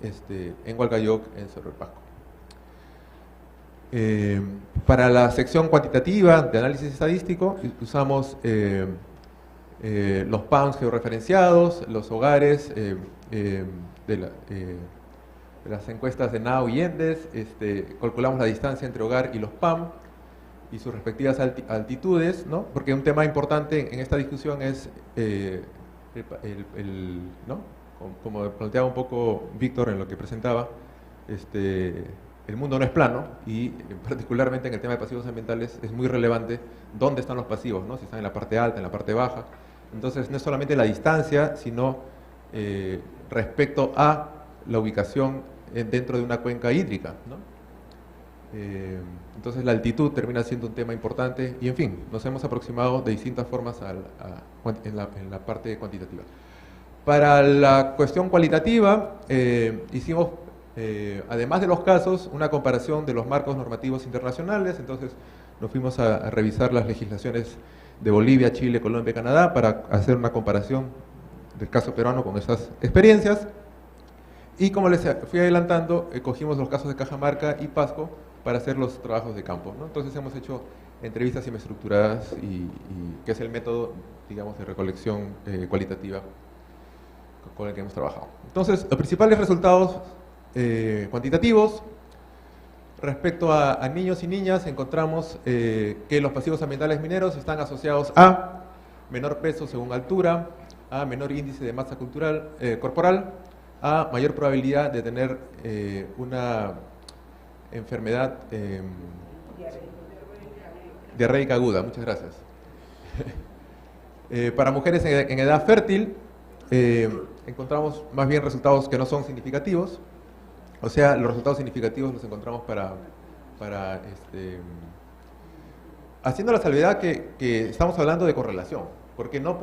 en Hualgayoc, en Cerro de Pasco. Para la sección cuantitativa de análisis estadístico usamos los PAMs georreferenciados, los hogares de las encuestas de NAO y ENDES, calculamos la distancia entre hogar y los PAM y sus respectivas altitudes, ¿no? Porque un tema importante en esta discusión es, ¿no? Como planteaba un poco Víctor en lo que presentaba, el mundo no es plano, y particularmente en el tema de pasivos ambientales es muy relevante dónde están los pasivos, ¿no? Si están en la parte alta, en la parte baja. Entonces no es solamente la distancia, sino respecto a la ubicación dentro de una cuenca hídrica, ¿no? Entonces la altitud termina siendo un tema importante, y en fin, nos hemos aproximado de distintas formas en la parte cuantitativa. Para la cuestión cualitativa, hicimos, además de los casos, una comparación de los marcos normativos internacionales. Entonces nos fuimos a revisar las legislaciones de Bolivia, Chile, Colombia y Canadá para hacer una comparación del caso peruano con esas experiencias. Y como les fui adelantando, cogimos los casos de Cajamarca y Pasco para hacer los trabajos de campo, ¿no? Entonces hemos hecho entrevistas semiestructuradas, que es el método, digamos, de recolección cualitativa con el que hemos trabajado. Entonces, los principales resultados cuantitativos respecto a niños y niñas, encontramos que los pasivos ambientales mineros están asociados a menor peso según altura, a menor índice de masa corporal, a mayor probabilidad de tener una enfermedad diarreica aguda. Muchas gracias. Para mujeres en edad fértil, encontramos más bien resultados que no son significativos. O sea, los resultados significativos los encontramos haciendo la salvedad que estamos hablando de correlación, porque no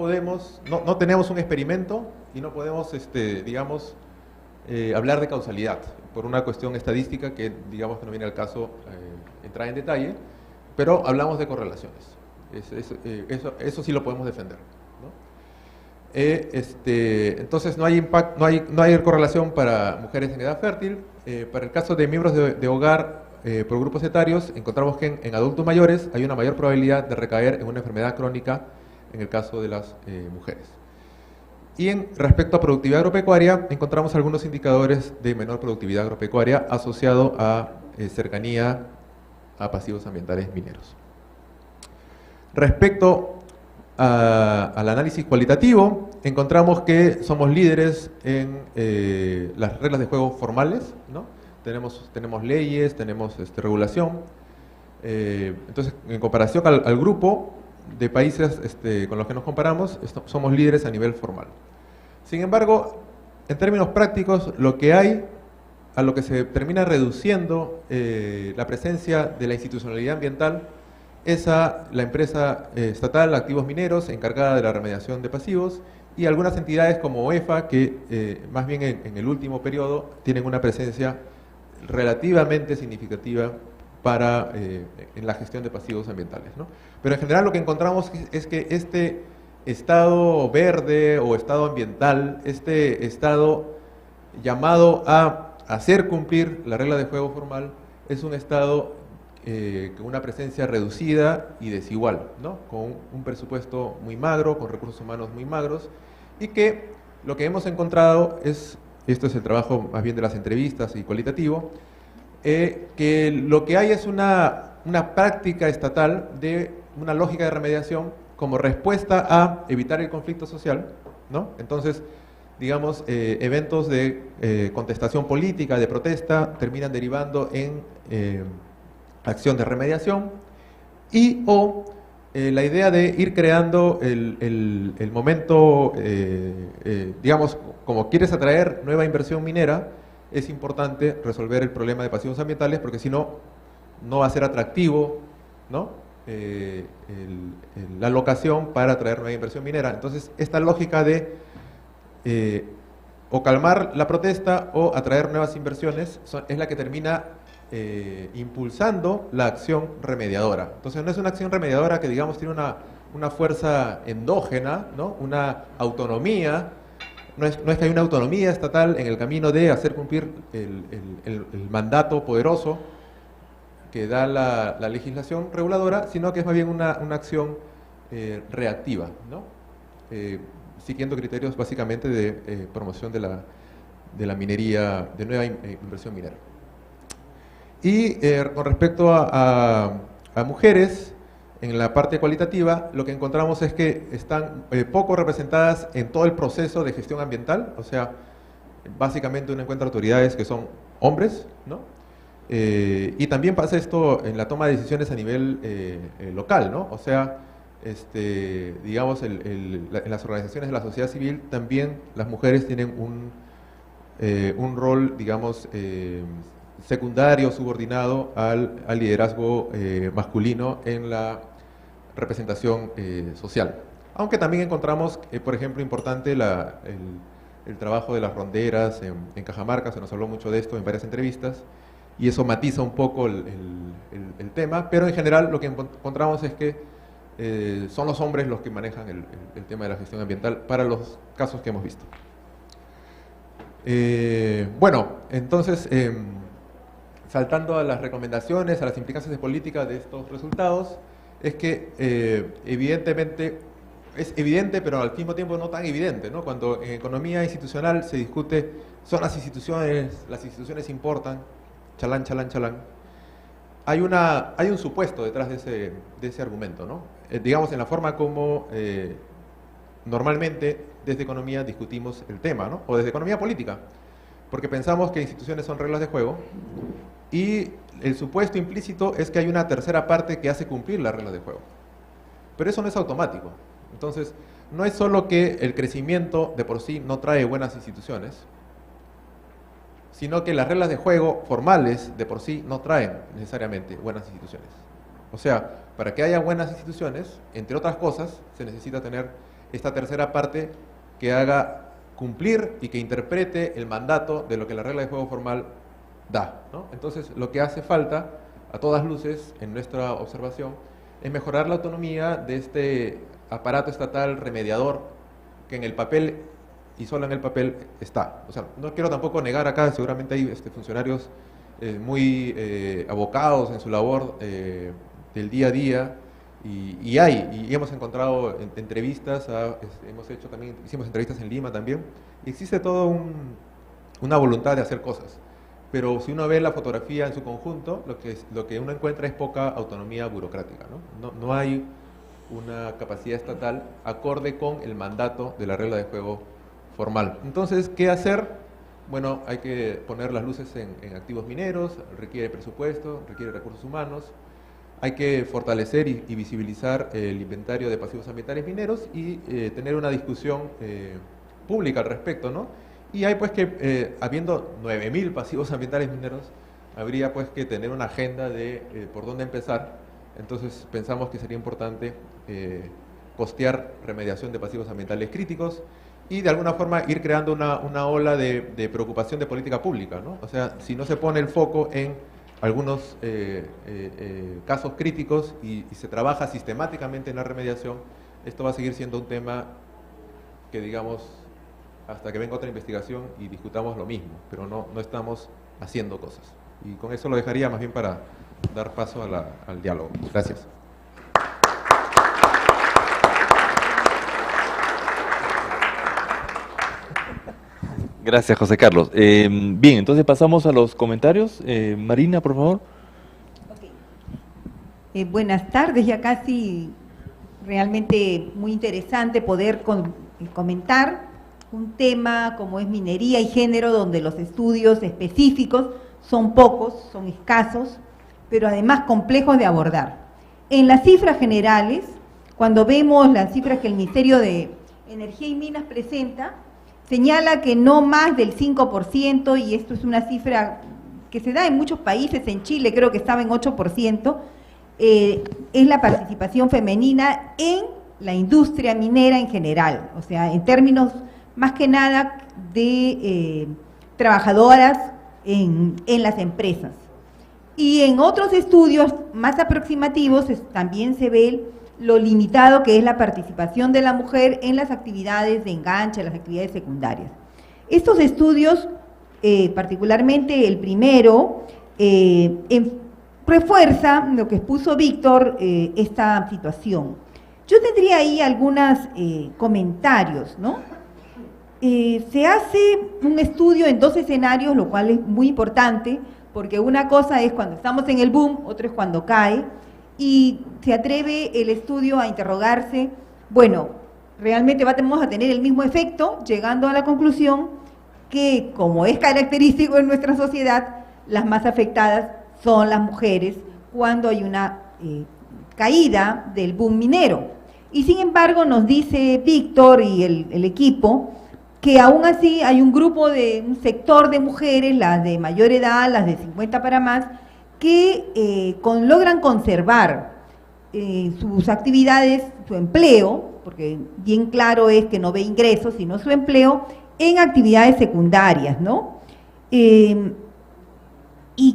tenemos un experimento y no podemos, digamos, hablar de causalidad por una cuestión estadística que, digamos, que no viene al caso entrar en detalle, pero hablamos de correlaciones. Eso sí lo podemos defender, ¿no? Entonces no hay correlación para mujeres en edad fértil. Para el caso de miembros de hogar por grupos etarios, encontramos que en adultos mayores hay una mayor probabilidad de recaer en una enfermedad crónica en el caso de las mujeres. Y respecto a productividad agropecuaria, encontramos algunos indicadores de menor productividad agropecuaria asociado a cercanía a pasivos ambientales mineros. Respecto al análisis cualitativo, encontramos que somos líderes en las reglas de juego formales, ¿no? Tenemos leyes, tenemos regulación. Entonces, en comparación al grupo de países con los que nos comparamos, somos líderes a nivel formal. Sin embargo, en términos prácticos, a lo que se termina reduciendo la presencia de la institucionalidad ambiental es a la empresa estatal Activos Mineros, encargada de la remediación de pasivos, y algunas entidades como EFA, que más bien en el último periodo tienen una presencia relativamente significativa en la gestión de pasivos ambientales, ¿no? Pero en general lo que encontramos es que este estado verde o estado ambiental, este estado llamado a hacer cumplir la regla de juego formal, es un estado con una presencia reducida y desigual, ¿no? Con un presupuesto muy magro, con recursos humanos muy magros, y que lo que hemos encontrado esto es el trabajo más bien de las entrevistas y cualitativo, que lo que hay es una una práctica estatal de una lógica de remediación como respuesta a evitar el conflicto social, ¿no? Entonces, digamos, eventos de contestación política, de protesta, terminan derivando en acción de remediación y la idea de ir creando el momento, digamos, como quieres atraer nueva inversión minera, es importante resolver el problema de pasivos ambientales porque si no, no va a ser atractivo, ¿no? La locación para atraer nueva inversión minera. Entonces, esta lógica de o calmar la protesta o atraer nuevas inversiones es la que termina impulsando la acción remediadora. Entonces no es una acción remediadora que digamos tiene una fuerza endógena, ¿no? Una autonomía, no es que hay una autonomía estatal en el camino de hacer cumplir el mandato poderoso que da la legislación reguladora, sino que es más bien una acción reactiva, ¿no? Siguiendo criterios básicamente de promoción de la minería, de nueva inversión minera. Y con respecto a mujeres, en la parte cualitativa, lo que encontramos es que están poco representadas en todo el proceso de gestión ambiental, o sea, básicamente uno encuentra autoridades que son hombres, ¿no? Y también pasa esto en la toma de decisiones a nivel local, ¿no? O sea, digamos, en las organizaciones de la sociedad civil también las mujeres tienen un rol, digamos, secundario, subordinado al liderazgo masculino en la representación social. Aunque también encontramos, por ejemplo, importante el trabajo de las ronderas en Cajamarca, se nos habló mucho de esto en varias entrevistas, y eso matiza un poco el tema, pero en general lo que encontramos es que son los hombres los que manejan el tema de la gestión ambiental para los casos que hemos visto. Bueno, entonces, saltando a las recomendaciones, a las implicancias de política de estos resultados, es que evidentemente, es evidente, pero al mismo tiempo no tan evidente, ¿no? Cuando en economía institucional se discute, son las instituciones importan, chalán, chalán, chalán, hay un supuesto detrás de ese argumento, ¿no? Digamos, en la forma como normalmente desde economía discutimos el tema, ¿no? O desde economía política, porque pensamos que instituciones son reglas de juego y el supuesto implícito es que hay una tercera parte que hace cumplir las reglas de juego. Pero eso no es automático. Entonces, no es solo que el crecimiento de por sí no trae buenas instituciones, sino que las reglas de juego formales de por sí no traen necesariamente buenas instituciones. O sea, para que haya buenas instituciones, entre otras cosas, se necesita tener esta tercera parte que haga cumplir y que interprete el mandato de lo que la regla de juego formal da, ¿no? Entonces, lo que hace falta, a todas luces, en nuestra observación, es mejorar la autonomía de este aparato estatal remediador que en el papel y solo en el papel está. O sea, no quiero tampoco negar acá, seguramente hay funcionarios muy abocados en su labor del día a día y hemos encontrado entrevistas, hicimos entrevistas en Lima también, y existe toda una voluntad de hacer cosas. Pero si uno ve la fotografía en su conjunto, lo que uno encuentra es poca autonomía burocrática, ¿no? No hay una capacidad estatal acorde con el mandato de la regla de juego formal. Entonces, ¿qué hacer? Bueno, hay que poner las luces en activos mineros, requiere presupuesto, requiere recursos humanos, hay que fortalecer y visibilizar el inventario de pasivos ambientales mineros y tener una discusión pública al respecto, ¿no? Y hay pues que, habiendo 9.000 pasivos ambientales mineros, habría pues que tener una agenda de por dónde empezar. Entonces pensamos que sería importante costear remediación de pasivos ambientales críticos y de alguna forma ir creando una ola de preocupación de política pública, ¿no? O sea, si no se pone el foco en algunos casos críticos y se trabaja sistemáticamente en la remediación, esto va a seguir siendo un tema que, digamos, hasta que venga otra investigación y discutamos lo mismo, pero no estamos haciendo cosas. Y con eso lo dejaría más bien para dar paso al diálogo. Gracias. Gracias, José Carlos. Bien, entonces pasamos a los comentarios. Marina, por favor. Buenas tardes, ya casi realmente muy interesante poder comentar un tema como es minería y género, donde los estudios específicos son pocos, son escasos, pero además complejos de abordar. En las cifras generales, cuando vemos las cifras que el Ministerio de Energía y Minas presenta, señala que no más del 5%, y esto es una cifra que se da en muchos países, en Chile creo que estaba en 8%, es la participación femenina en la industria minera en general, o sea, en términos más que nada de trabajadoras en las empresas. Y en otros estudios más aproximativos también se ve lo limitado que es la participación de la mujer en las actividades de enganche, las actividades secundarias. Estos estudios, particularmente el primero, refuerza lo que expuso Víctor, esta situación. Yo tendría ahí algunos comentarios, ¿no? Se hace un estudio en 2 escenarios, lo cual es muy importante, porque una cosa es cuando estamos en el boom, otra es cuando cae, y se atreve el estudio a interrogarse, bueno, realmente vamos a tener el mismo efecto, llegando a la conclusión que, como es característico en nuestra sociedad, las más afectadas son las mujeres cuando hay una caída del boom minero. Y sin embargo nos dice Víctor y el equipo que aún así hay un un sector de mujeres, las de mayor edad, las de 50 para más, que logran conservar sus actividades, su empleo, porque bien claro es que no ve ingresos, sino su empleo, en actividades secundarias, ¿no? Y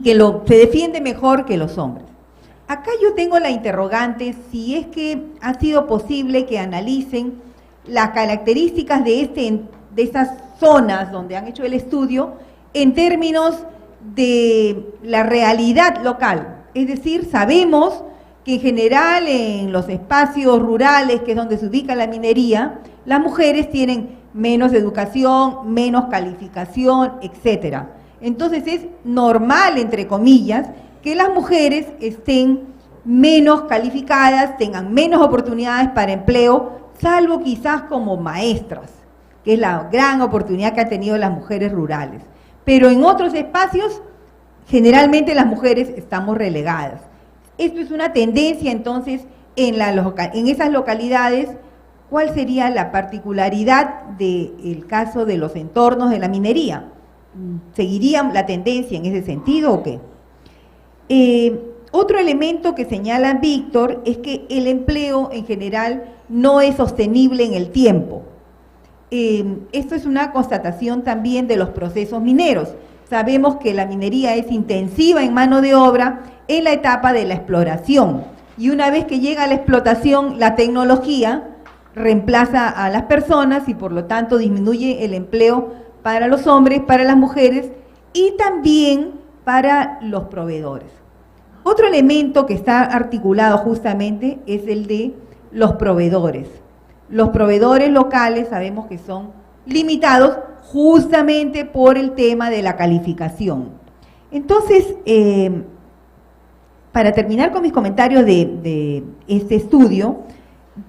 que se defiende mejor que los hombres. Acá yo tengo la interrogante si es que ha sido posible que analicen las características de esas zonas donde han hecho el estudio en términos de la realidad local. Es decir, sabemos que en general en los espacios rurales, que es donde se ubica la minería, las mujeres tienen menos educación, menos calificación, etcétera. Entonces es normal, entre comillas, que las mujeres estén menos calificadas, tengan menos oportunidades para empleo, salvo quizás como maestras, que es la gran oportunidad que han tenido las mujeres rurales. Pero en otros espacios, generalmente las mujeres estamos relegadas. Esto es una tendencia, entonces, en esas localidades. ¿Cuál sería la particularidad del caso de los entornos de la minería? ¿Seguiría la tendencia en ese sentido o qué? Otro elemento que señala Víctor es que el empleo en general no es sostenible en el tiempo. Esto es una constatación también de los procesos mineros. Sabemos que la minería es intensiva en mano de obra en la etapa de la exploración, y una vez que llega a la explotación, la tecnología reemplaza a las personas y por lo tanto disminuye el empleo para los hombres, para las mujeres y también para los proveedores. Otro elemento que está articulado justamente es el de los proveedores. Los proveedores locales sabemos que son limitados justamente por el tema de la calificación. Entonces, para terminar con mis comentarios de este estudio,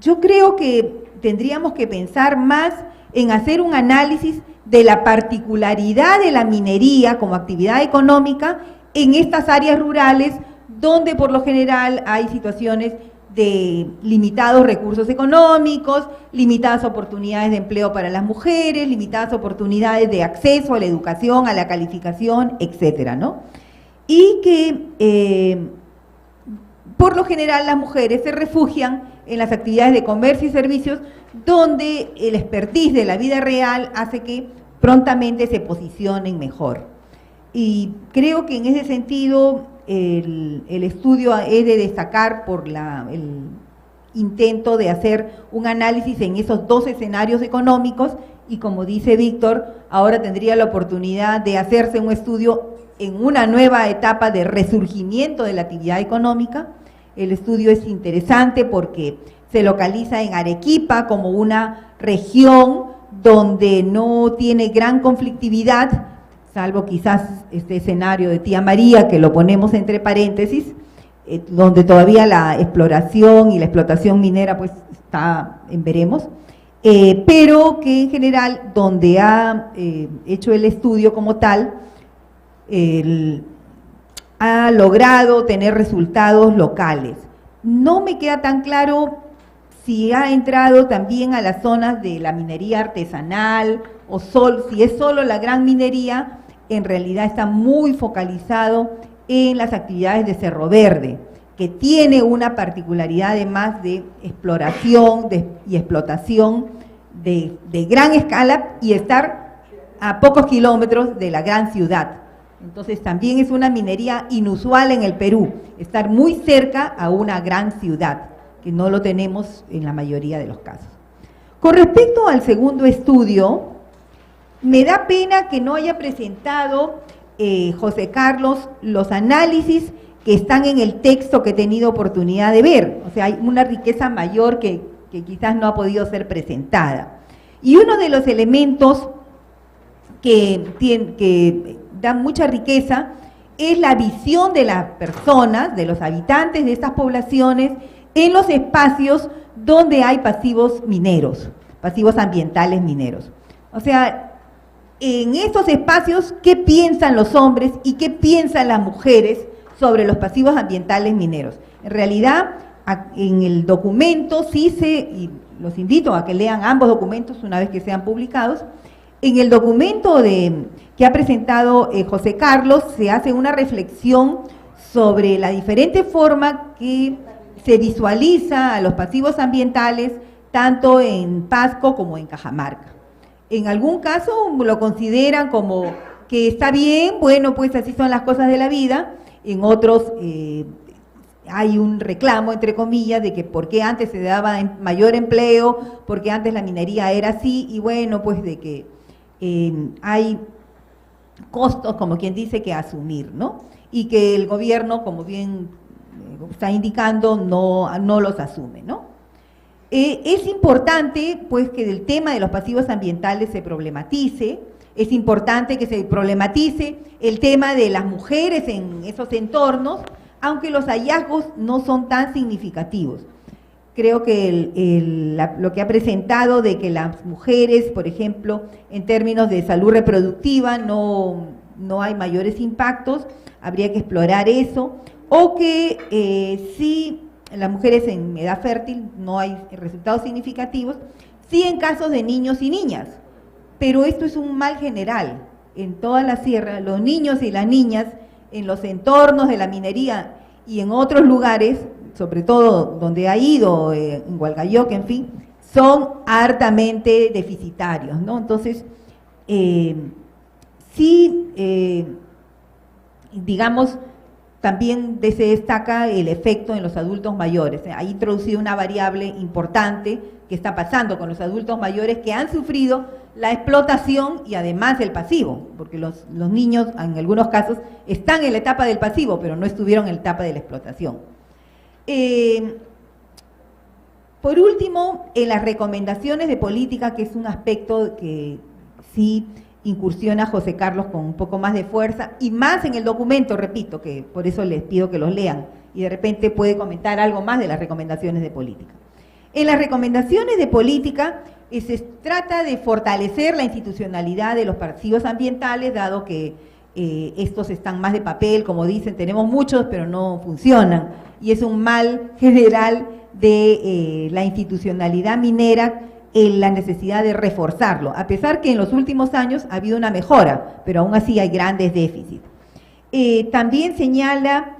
yo creo que tendríamos que pensar más en hacer un análisis de la particularidad de la minería como actividad económica en estas áreas rurales, donde por lo general hay situaciones de limitados recursos económicos, limitadas oportunidades de empleo para las mujeres, limitadas oportunidades de acceso a la educación, a la calificación, etcétera, ¿no? Y que por lo general las mujeres se refugian en las actividades de comercio y servicios, donde el expertise de la vida real hace que prontamente se posicionen mejor. Y creo que en ese sentido el estudio es de destacar por el intento de hacer un análisis en esos 2 escenarios económicos, y como dice Víctor, ahora tendría la oportunidad de hacerse un estudio en una nueva etapa de resurgimiento de la actividad económica. El estudio es interesante porque se localiza en Arequipa como una región donde no tiene gran conflictividad, salvo quizás este escenario de Tía María, que lo ponemos entre paréntesis, donde todavía la exploración y la explotación minera pues está en veremos, pero que en general donde ha hecho el estudio como tal, ha logrado tener resultados locales. No me queda tan claro si ha entrado también a las zonas de la minería artesanal o si es solo la gran minería. En realidad está muy focalizado en las actividades de Cerro Verde, que tiene una particularidad además de exploración y explotación de gran escala y estar a pocos kilómetros de la gran ciudad. Entonces también es una minería inusual en el Perú, estar muy cerca a una gran ciudad, que no lo tenemos en la mayoría de los casos. Con respecto al segundo estudio, me da pena que no haya presentado José Carlos los análisis que están en el texto que he tenido oportunidad de ver. O sea, hay una riqueza mayor que quizás no ha podido ser presentada. Y uno de los elementos que dan mucha riqueza es la visión de las personas, de los habitantes de estas poblaciones, en los espacios donde hay pasivos mineros, pasivos ambientales mineros. O sea, en estos espacios, ¿qué piensan los hombres y qué piensan las mujeres sobre los pasivos ambientales mineros? En realidad, en el documento y los invito a que lean ambos documentos una vez que sean publicados. En el documento que ha presentado José Carlos se hace una reflexión sobre la diferente forma que se visualiza a los pasivos ambientales tanto en Pasco como en Cajamarca. En algún caso lo consideran como que está bien, bueno, pues así son las cosas de la vida. En otros hay un reclamo, entre comillas, de que por qué antes se daba mayor empleo, porque antes la minería era así, y bueno, pues de que hay costos, como quien dice, que asumir, ¿no? Y que el gobierno, como bien está indicando, no los asume, ¿no? Es importante, pues, que el tema de los pasivos ambientales se problematice. Es importante que se problematice el tema de las mujeres en esos entornos, aunque los hallazgos no son tan significativos. Creo que lo que ha presentado de que las mujeres, por ejemplo, en términos de salud reproductiva no hay mayores impactos, habría que explorar eso, o que sí, las mujeres en edad fértil no hay resultados significativos, sí en casos de niños y niñas, pero esto es un mal general. En toda la sierra, los niños y las niñas en los entornos de la minería y en otros lugares, sobre todo donde ha ido, en Hualgayoc, en fin, son hartamente deficitarios, ¿no? Entonces, digamos, también se destaca el efecto en los adultos mayores. Ha introducido una variable importante que está pasando con los adultos mayores que han sufrido la explotación y además el pasivo, porque los niños en algunos casos están en la etapa del pasivo, pero no estuvieron en la etapa de la explotación. Por último, en las recomendaciones de política, que es un aspecto que sí incursiona José Carlos con un poco más de fuerza, y más en el documento, repito, que por eso les pido que los lean, y de repente puede comentar algo más de las recomendaciones de política. En las recomendaciones de política se trata de fortalecer la institucionalidad de los pasivos ambientales, dado que estos están más de papel, como dicen, tenemos muchos, pero no funcionan, y es un mal general de la institucionalidad minera, la necesidad de reforzarlo, a pesar que en los últimos años ha habido una mejora, pero aún así hay grandes déficits. También señala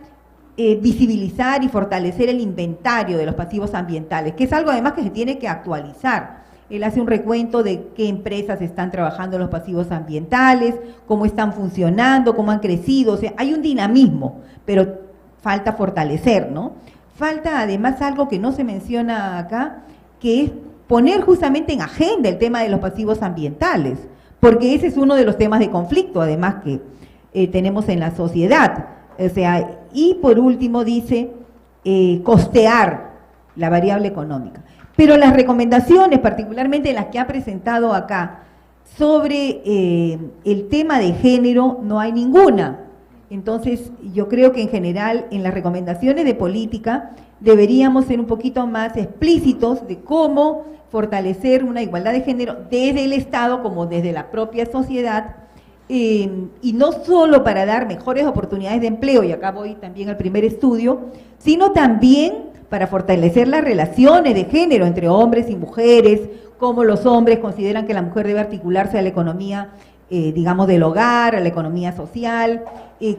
visibilizar y fortalecer el inventario de los pasivos ambientales, que es algo además que se tiene que actualizar. Él hace un recuento de qué empresas están trabajando en los pasivos ambientales, cómo están funcionando, cómo han crecido, o sea, hay un dinamismo, pero falta fortalecer, ¿no? Falta además algo que no se menciona acá, que es poner justamente en agenda el tema de los pasivos ambientales, porque ese es uno de los temas de conflicto, además, que tenemos en la sociedad. O sea, y por último dice costear la variable económica. Pero las recomendaciones, particularmente las que ha presentado acá, sobre el tema de género, no hay ninguna. Entonces, yo creo que en general en las recomendaciones de política deberíamos ser un poquito más explícitos de cómo fortalecer una igualdad de género desde el Estado como desde la propia sociedad, y no solo para dar mejores oportunidades de empleo, y acá voy también al primer estudio, sino también para fortalecer las relaciones de género entre hombres y mujeres, cómo los hombres consideran que la mujer debe articularse a la economía, digamos, del hogar, a la economía social,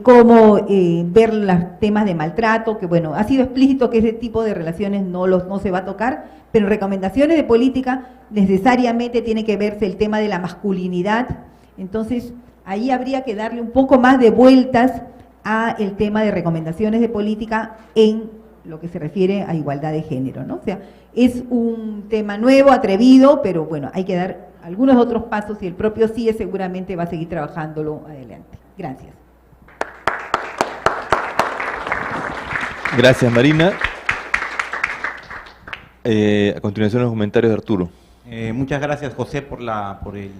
cómo ver los temas de maltrato, que bueno, ha sido explícito que ese tipo de relaciones no se va a tocar, pero en recomendaciones de política necesariamente tiene que verse el tema de la masculinidad. Entonces, ahí habría que darle un poco más de vueltas a el tema de recomendaciones de política en lo que se refiere a igualdad de género, ¿no? O sea, es un tema nuevo, atrevido, pero bueno, hay que dar algunos otros pasos y el propio CIES seguramente va a seguir trabajándolo adelante. Gracias. Gracias, Marina. A continuación los comentarios de Arturo. Muchas gracias, José, por el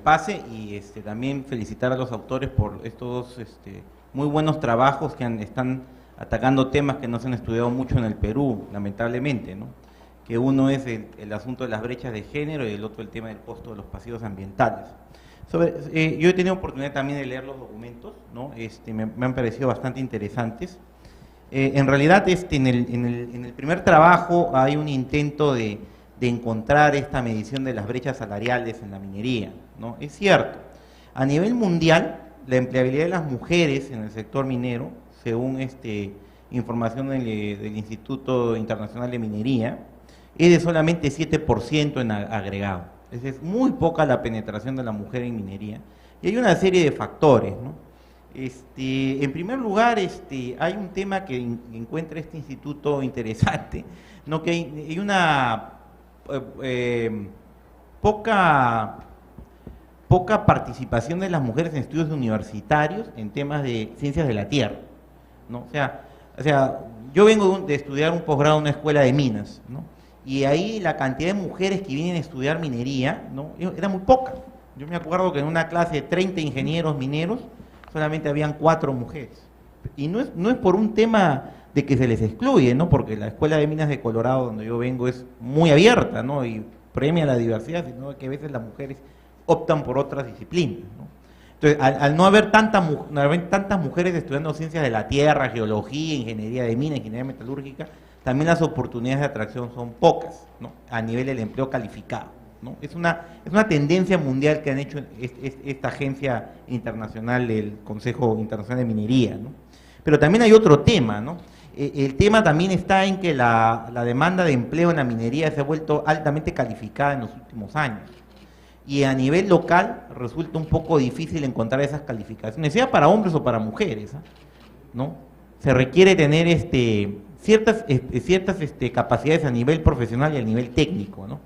pase, y también felicitar a los autores por estos muy buenos trabajos que están atacando temas que no se han estudiado mucho en el Perú, lamentablemente, ¿no? Que uno es el asunto de las brechas de género y el otro el tema del costo de los pasivos ambientales. Yo he tenido oportunidad también de leer los documentos, ¿no? Me han parecido bastante interesantes. En realidad, en el primer trabajo hay un intento de encontrar esta medición de las brechas salariales en la minería, ¿no? Es cierto, a nivel mundial, la empleabilidad de las mujeres en el sector minero, según información del Instituto Internacional de Minería, es de solamente 7% en agregado. Es muy poca la penetración de la mujer en minería, y hay una serie de factores, ¿no? En primer lugar, hay un tema que encuentra este instituto interesante, ¿no? Que hay una poca participación de las mujeres en estudios universitarios en temas de ciencias de la tierra, ¿no? O sea, yo vengo de estudiar un posgrado en una escuela de minas, ¿no? Y ahí la cantidad de mujeres que vienen a estudiar minería, ¿no? Era muy poca. Yo me acuerdo que en una clase de 30 ingenieros mineros solamente habían 4 mujeres. Y no es por un tema de que se les excluye, ¿no? Porque la Escuela de Minas de Colorado, donde yo vengo, es muy abierta, ¿no? Y premia la diversidad, sino que a veces las mujeres optan por otras disciplinas, ¿no? Entonces, al no haber tantas mujeres estudiando ciencias de la tierra, geología, ingeniería de minas, ingeniería metalúrgica, también las oportunidades de atracción son pocas, ¿no? A nivel del empleo calificado, ¿no? Es una tendencia mundial que han hecho esta agencia internacional del Consejo Internacional de Minería, ¿no? Pero también hay otro tema, ¿no? El tema también está en que la demanda de empleo en la minería se ha vuelto altamente calificada en los últimos años. Y a nivel local resulta un poco difícil encontrar esas calificaciones, sea para hombres o para mujeres, ¿no? Se requiere tener ciertas capacidades a nivel profesional y a nivel técnico, ¿no?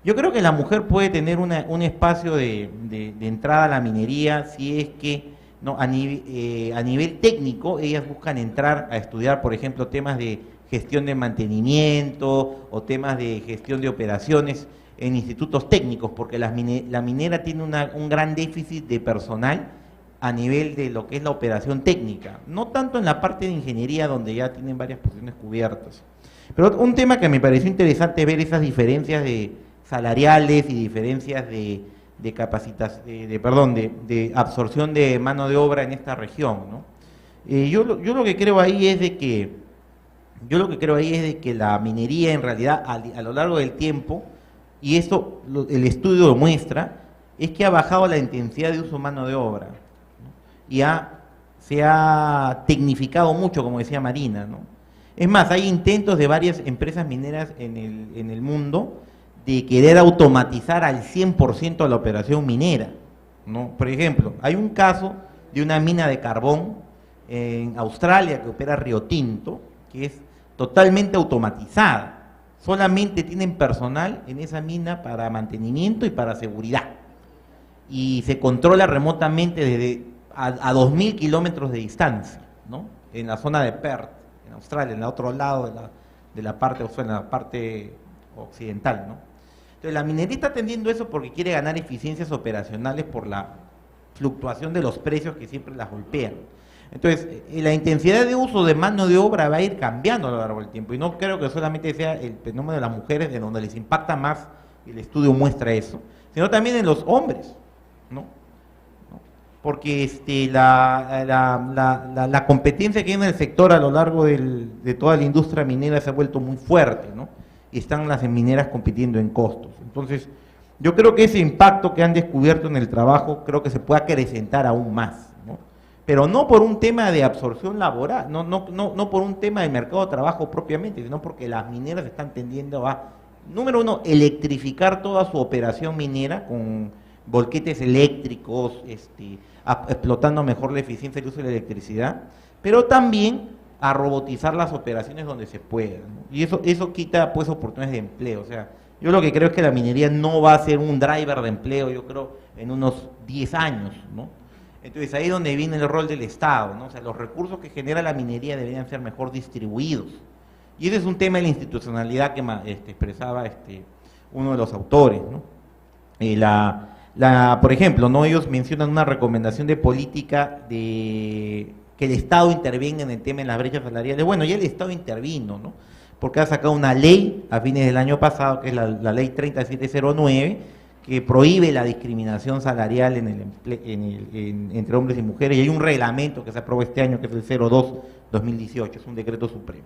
Yo creo que la mujer puede tener un espacio de entrada a la minería si es que, ¿no? A nivel técnico ellas buscan entrar a estudiar, por ejemplo, temas de gestión de mantenimiento o temas de gestión de operaciones en institutos técnicos, porque la minera tiene un gran déficit de personal a nivel de lo que es la operación técnica, no tanto en la parte de ingeniería, donde ya tienen varias posiciones cubiertas. Pero un tema que me pareció interesante es ver esas diferencias salariales y diferencias de absorción de mano de obra en esta región, ¿no? Yo lo que creo ahí es de que la minería en realidad a lo largo del tiempo, y esto el estudio lo muestra, es que ha bajado la intensidad de uso de mano de obra, ¿no? Y se ha tecnificado mucho, como decía Marina, ¿no? Es más, hay intentos de varias empresas mineras en el mundo de querer automatizar al 100% la operación minera, ¿no? Por ejemplo, hay un caso de una mina de carbón en Australia que opera Río Tinto, que es totalmente automatizada. Solamente tienen personal en esa mina para mantenimiento y para seguridad. Y se controla remotamente desde a 2.000 kilómetros de distancia, ¿no? En la zona de Perth, en Australia, en el otro lado de la parte occidental, ¿no? Entonces la minería está atendiendo eso porque quiere ganar eficiencias operacionales por la fluctuación de los precios que siempre las golpean. Entonces, la intensidad de uso de mano de obra va a ir cambiando a lo largo del tiempo, y no creo que solamente sea el fenómeno de las mujeres, de donde les impacta más, el estudio muestra eso, sino también en los hombres, ¿no? Porque la competencia que hay en el sector a lo largo de toda la industria minera se ha vuelto muy fuerte, ¿no? Y están las mineras compitiendo en costos. Entonces, yo creo que ese impacto que han descubierto en el trabajo, creo que se puede acrecentar aún más, ¿no? Pero no por un tema de absorción laboral, no por un tema del mercado de trabajo propiamente, sino porque las mineras están tendiendo a, número uno, electrificar toda su operación minera con volquetes eléctricos, explotando mejor la eficiencia del uso de la electricidad, pero también a robotizar las operaciones donde se pueda, ¿no? Y eso quita pues oportunidades de empleo. O sea, yo lo que creo es que la minería no va a ser un driver de empleo, yo creo, en unos 10 años, ¿no? Entonces ahí es donde viene el rol del Estado, ¿no? O sea, los recursos que genera la minería deberían ser mejor distribuidos. Y ese es un tema de la institucionalidad que expresaba uno de los autores, ¿no? Por ejemplo, ¿no? Ellos mencionan una recomendación de política de que el Estado intervenga en el tema de las brechas salariales. Bueno, ya el Estado intervino, ¿no? Porque ha sacado una ley a fines del año pasado, que es la ley 3709, que prohíbe la discriminación salarial entre hombres y mujeres, y hay un reglamento que se aprobó este año, que es el 02-2018, es un decreto supremo.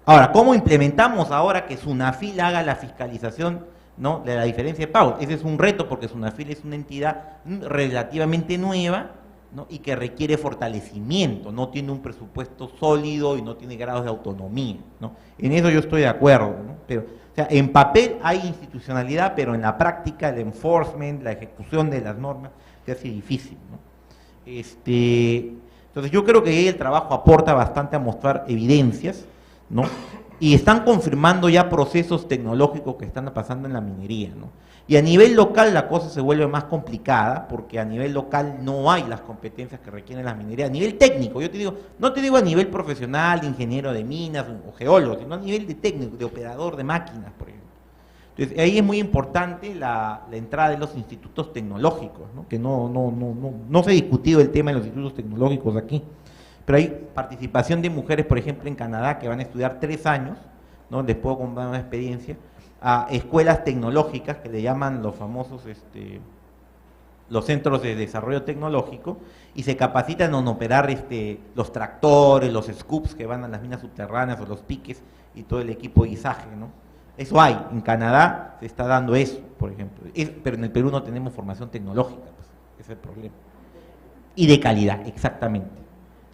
Ahora, ¿cómo implementamos ahora que SUNAFIL haga la fiscalización, ¿no?, de la diferencia de pagos? Ese es un reto, porque SUNAFIL es una entidad relativamente nueva, ¿no?, y que requiere fortalecimiento, no tiene un presupuesto sólido y no tiene grados de autonomía, ¿no? En eso yo estoy de acuerdo, ¿no? Pero, o sea, en papel hay institucionalidad, pero en la práctica el enforcement, la ejecución de las normas, se hace difícil, ¿no? Entonces yo creo que ahí el trabajo aporta bastante a mostrar evidencias, ¿no? Y están confirmando ya procesos tecnológicos que están pasando en la minería, ¿no? Y a nivel local la cosa se vuelve más complicada, porque a nivel local no hay las competencias que requieren las minerías. A nivel técnico, yo te digo, no te digo a nivel profesional, de ingeniero de minas o geólogo, sino a nivel de técnico, de operador de máquinas, por ejemplo. Entonces ahí es muy importante la entrada de los institutos tecnológicos, ¿no? Que no se ha discutido el tema de los institutos tecnológicos aquí. Pero hay participación de mujeres, por ejemplo, en Canadá, que van a estudiar 3 años, ¿no? Les puedo contar una experiencia, a escuelas tecnológicas, que le llaman los famosos, los centros de desarrollo tecnológico, y se capacitan en operar los tractores, los scoops que van a las minas subterráneas, o los piques, y todo el equipo de guisaje, ¿no? Eso hay, en Canadá se está dando eso, por ejemplo, pero en el Perú no tenemos formación tecnológica, pues, ese es el problema. Y de calidad, exactamente.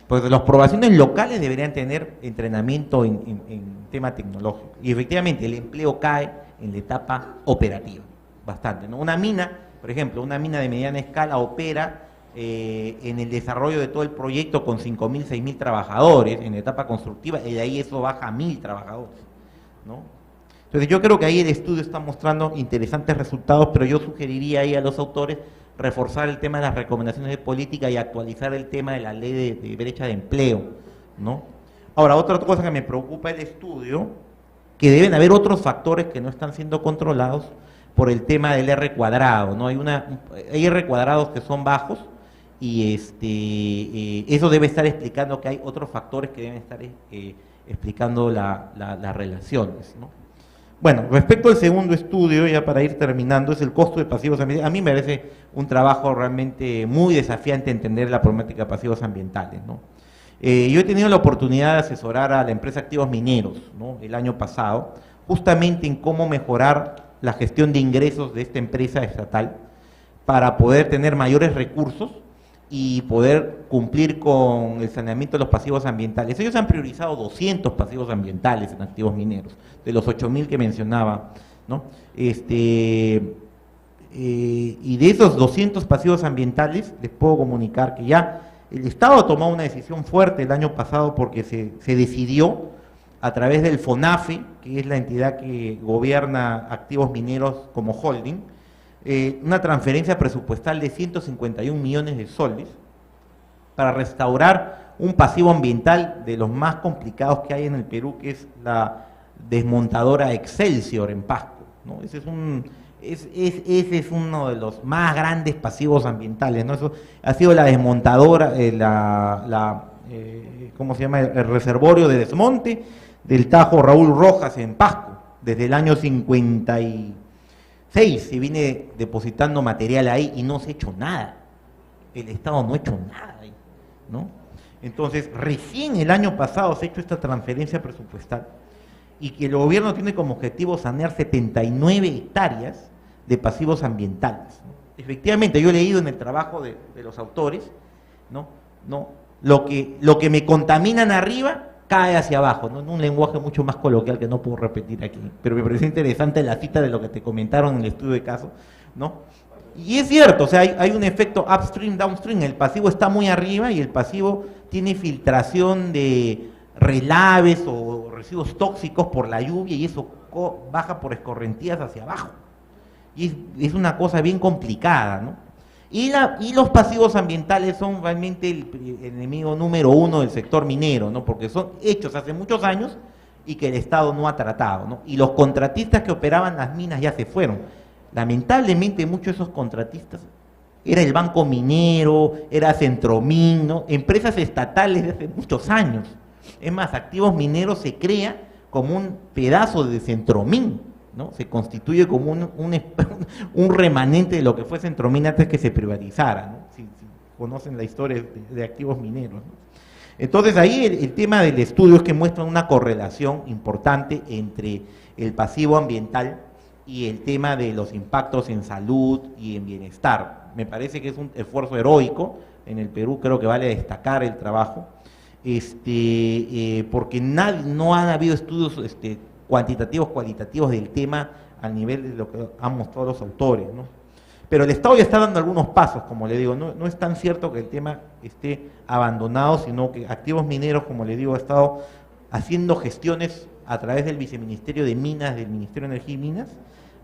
Pues las poblaciones locales deberían tener entrenamiento en tema tecnológico. Y efectivamente el empleo cae en la etapa operativa, bastante, ¿no? Una mina, por ejemplo, una mina de mediana escala opera en el desarrollo de todo el proyecto con 5.000, 6.000 trabajadores en la etapa constructiva, y de ahí eso baja a 1.000 trabajadores, ¿no? Entonces yo creo que ahí el estudio está mostrando interesantes resultados, pero yo sugeriría ahí a los autores reforzar el tema de las recomendaciones de política y actualizar el tema de la ley de brecha de empleo, ¿no? Ahora, otra cosa que me preocupa del estudio, que deben haber otros factores que no están siendo controlados por el tema del R cuadrado, ¿no? Hay R cuadrados que son bajos, y eso debe estar explicando que hay otros factores que deben estar explicando las relaciones, ¿no? Bueno, respecto al segundo estudio, ya para ir terminando, es el costo de pasivos ambientales. A mí me parece un trabajo realmente muy desafiante entender la problemática de pasivos ambientales, ¿no? Yo he tenido la oportunidad de asesorar a la empresa Activos Mineros, ¿no?, el año pasado, justamente en cómo mejorar la gestión de ingresos de esta empresa estatal para poder tener mayores recursos y poder cumplir con el saneamiento de los pasivos ambientales. Ellos han priorizado 200 pasivos ambientales en Activos Mineros, de los 8.000 que mencionaba, ¿no? Y de esos 200 pasivos ambientales, les puedo comunicar que ya el Estado ha tomado una decisión fuerte el año pasado, porque se decidió a través del FONAFE, que es la entidad que gobierna Activos Mineros como holding, una transferencia presupuestal de 151 millones de soles para restaurar un pasivo ambiental de los más complicados que hay en el Perú, que es la desmontadora Excelsior en Pasco, ¿no? Ese es Ese es uno de los más grandes pasivos ambientales, ¿no? Eso ha sido la desmontadora, ¿cómo se llama? El reservorio de desmonte del Tajo Raúl Rojas en Pasco. Desde el año 56 se viene depositando material ahí y no se ha hecho nada. El Estado no ha hecho nada ahí, ¿no? Entonces, recién el año pasado se ha hecho esta transferencia presupuestal y que el gobierno tiene como objetivo sanear 79 hectáreas de pasivos ambientales, ¿no? Efectivamente, yo he leído en el trabajo de los autores, ¿no? Lo que me contaminan arriba cae hacia abajo, ¿no? En un lenguaje mucho más coloquial que no puedo repetir aquí, pero me pareció interesante la cita de lo que te comentaron en el estudio de caso, ¿no? Y es cierto, o sea, hay un efecto upstream, downstream, el pasivo está muy arriba y el pasivo tiene filtración de relaves o residuos tóxicos por la lluvia y eso baja por escorrentías hacia abajo. Y es una cosa bien complicada, ¿no? Y los pasivos ambientales son realmente el enemigo número uno del sector minero, ¿no? Porque son hechos hace muchos años y que el Estado no ha tratado, ¿no? Y los contratistas que operaban las minas ya se fueron. Lamentablemente muchos de esos contratistas era el Banco Minero, era Centromin, ¿no? Empresas estatales de hace muchos años. Es más, Activos Mineros se crea como un pedazo de Centromin, ¿no? Se constituye como un remanente de lo que fue Centromin antes que se privatizara, ¿no? Si conocen la historia de Activos Mineros, ¿no? Entonces ahí el tema del estudio es que muestra una correlación importante entre el pasivo ambiental y el tema de los impactos en salud y en bienestar. Me parece que es un esfuerzo heroico. En el Perú creo que vale destacar el trabajo, porque no han habido estudios cuantitativos, cualitativos del tema al nivel de lo que han mostrado los autores, ¿no? Pero el Estado ya está dando algunos pasos, como le digo, no es tan cierto que el tema esté abandonado, sino que Activos Mineros, como le digo, ha estado haciendo gestiones a través del Viceministerio de Minas, del Ministerio de Energía y Minas,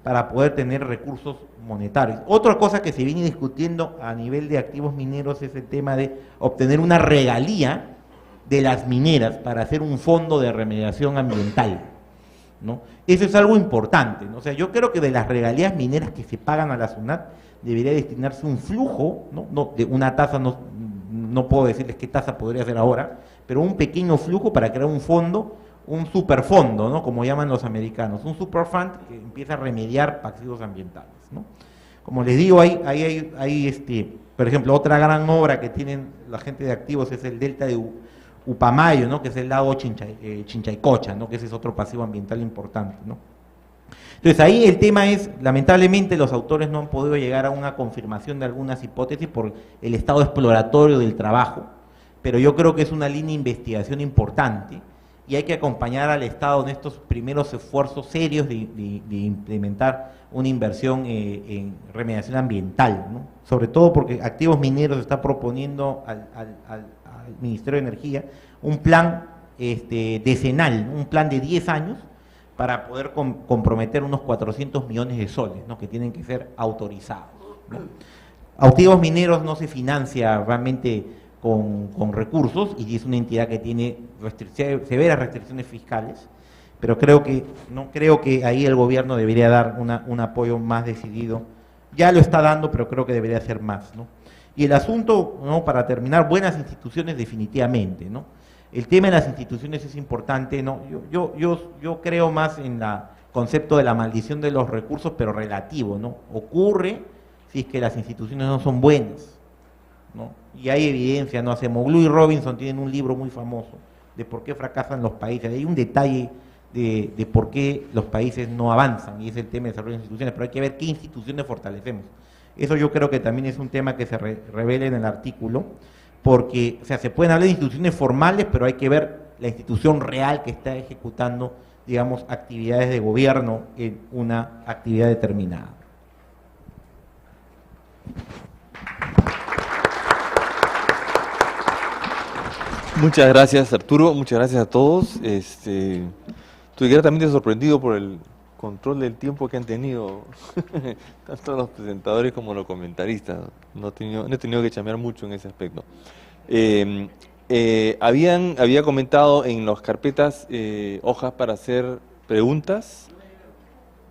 para poder tener recursos monetarios. Otra cosa que se viene discutiendo a nivel de Activos Mineros es el tema de obtener una regalía de las mineras para hacer un fondo de remediación ambiental, ¿no? Eso es algo importante, ¿no? O sea, yo creo que de las regalías mineras que se pagan a la SUNAT debería destinarse un flujo, ¿no? De una tasa, no puedo decirles qué tasa podría ser ahora, pero un pequeño flujo para crear un fondo, un superfondo, ¿no? Como llaman los americanos, un superfund que empieza a remediar pasivos ambientales, ¿no? Como les digo, hay por ejemplo, otra gran obra que tienen la gente de Activos es el Delta de Upamayo, ¿no? Que es el lago Chinchaycocha, ¿no? Que ese es otro pasivo ambiental importante, ¿no? Entonces ahí el tema es, lamentablemente los autores no han podido llegar a una confirmación de algunas hipótesis por el estado exploratorio del trabajo, pero yo creo que es una línea de investigación importante y hay que acompañar al Estado en estos primeros esfuerzos serios de implementar una inversión en remediación ambiental, ¿no? Sobre todo porque Activos Mineros está proponiendo al Ministerio de Energía un plan decenal, un plan de 10 años para poder comprometer unos 400 millones de soles, ¿no? Que tienen que ser autorizados, ¿no? Activos Mineros no se financia realmente con recursos y es una entidad que tiene severas restricciones fiscales, pero creo que ahí el gobierno debería dar un apoyo más decidido. Ya lo está dando, pero creo que debería hacer más, ¿no? Y el asunto, ¿no? Para terminar, buenas instituciones definitivamente, ¿no? El tema de las instituciones es importante, ¿no? Yo creo más en el concepto de la maldición de los recursos, pero relativo, ¿no? Ocurre si es que las instituciones no son buenas, ¿no? Y hay evidencia, ¿no? Acemoglu y Robinson tienen un libro muy famoso de por qué fracasan los países. Hay un detalle de por qué los países no avanzan, y es el tema de desarrollo de instituciones, pero hay que ver qué instituciones fortalecemos. Eso yo creo que también es un tema que se revela en el artículo, porque, o sea, se pueden hablar de instituciones formales, pero hay que ver la institución real que está ejecutando, digamos, actividades de gobierno en una actividad determinada. Muchas gracias, Arturo, muchas gracias a todos. Estoy gratamente sorprendido por el control del tiempo que han tenido tanto los presentadores como los comentaristas. No he tenido que chamear mucho en ese aspecto. Había comentado en las carpetas hojas para hacer preguntas.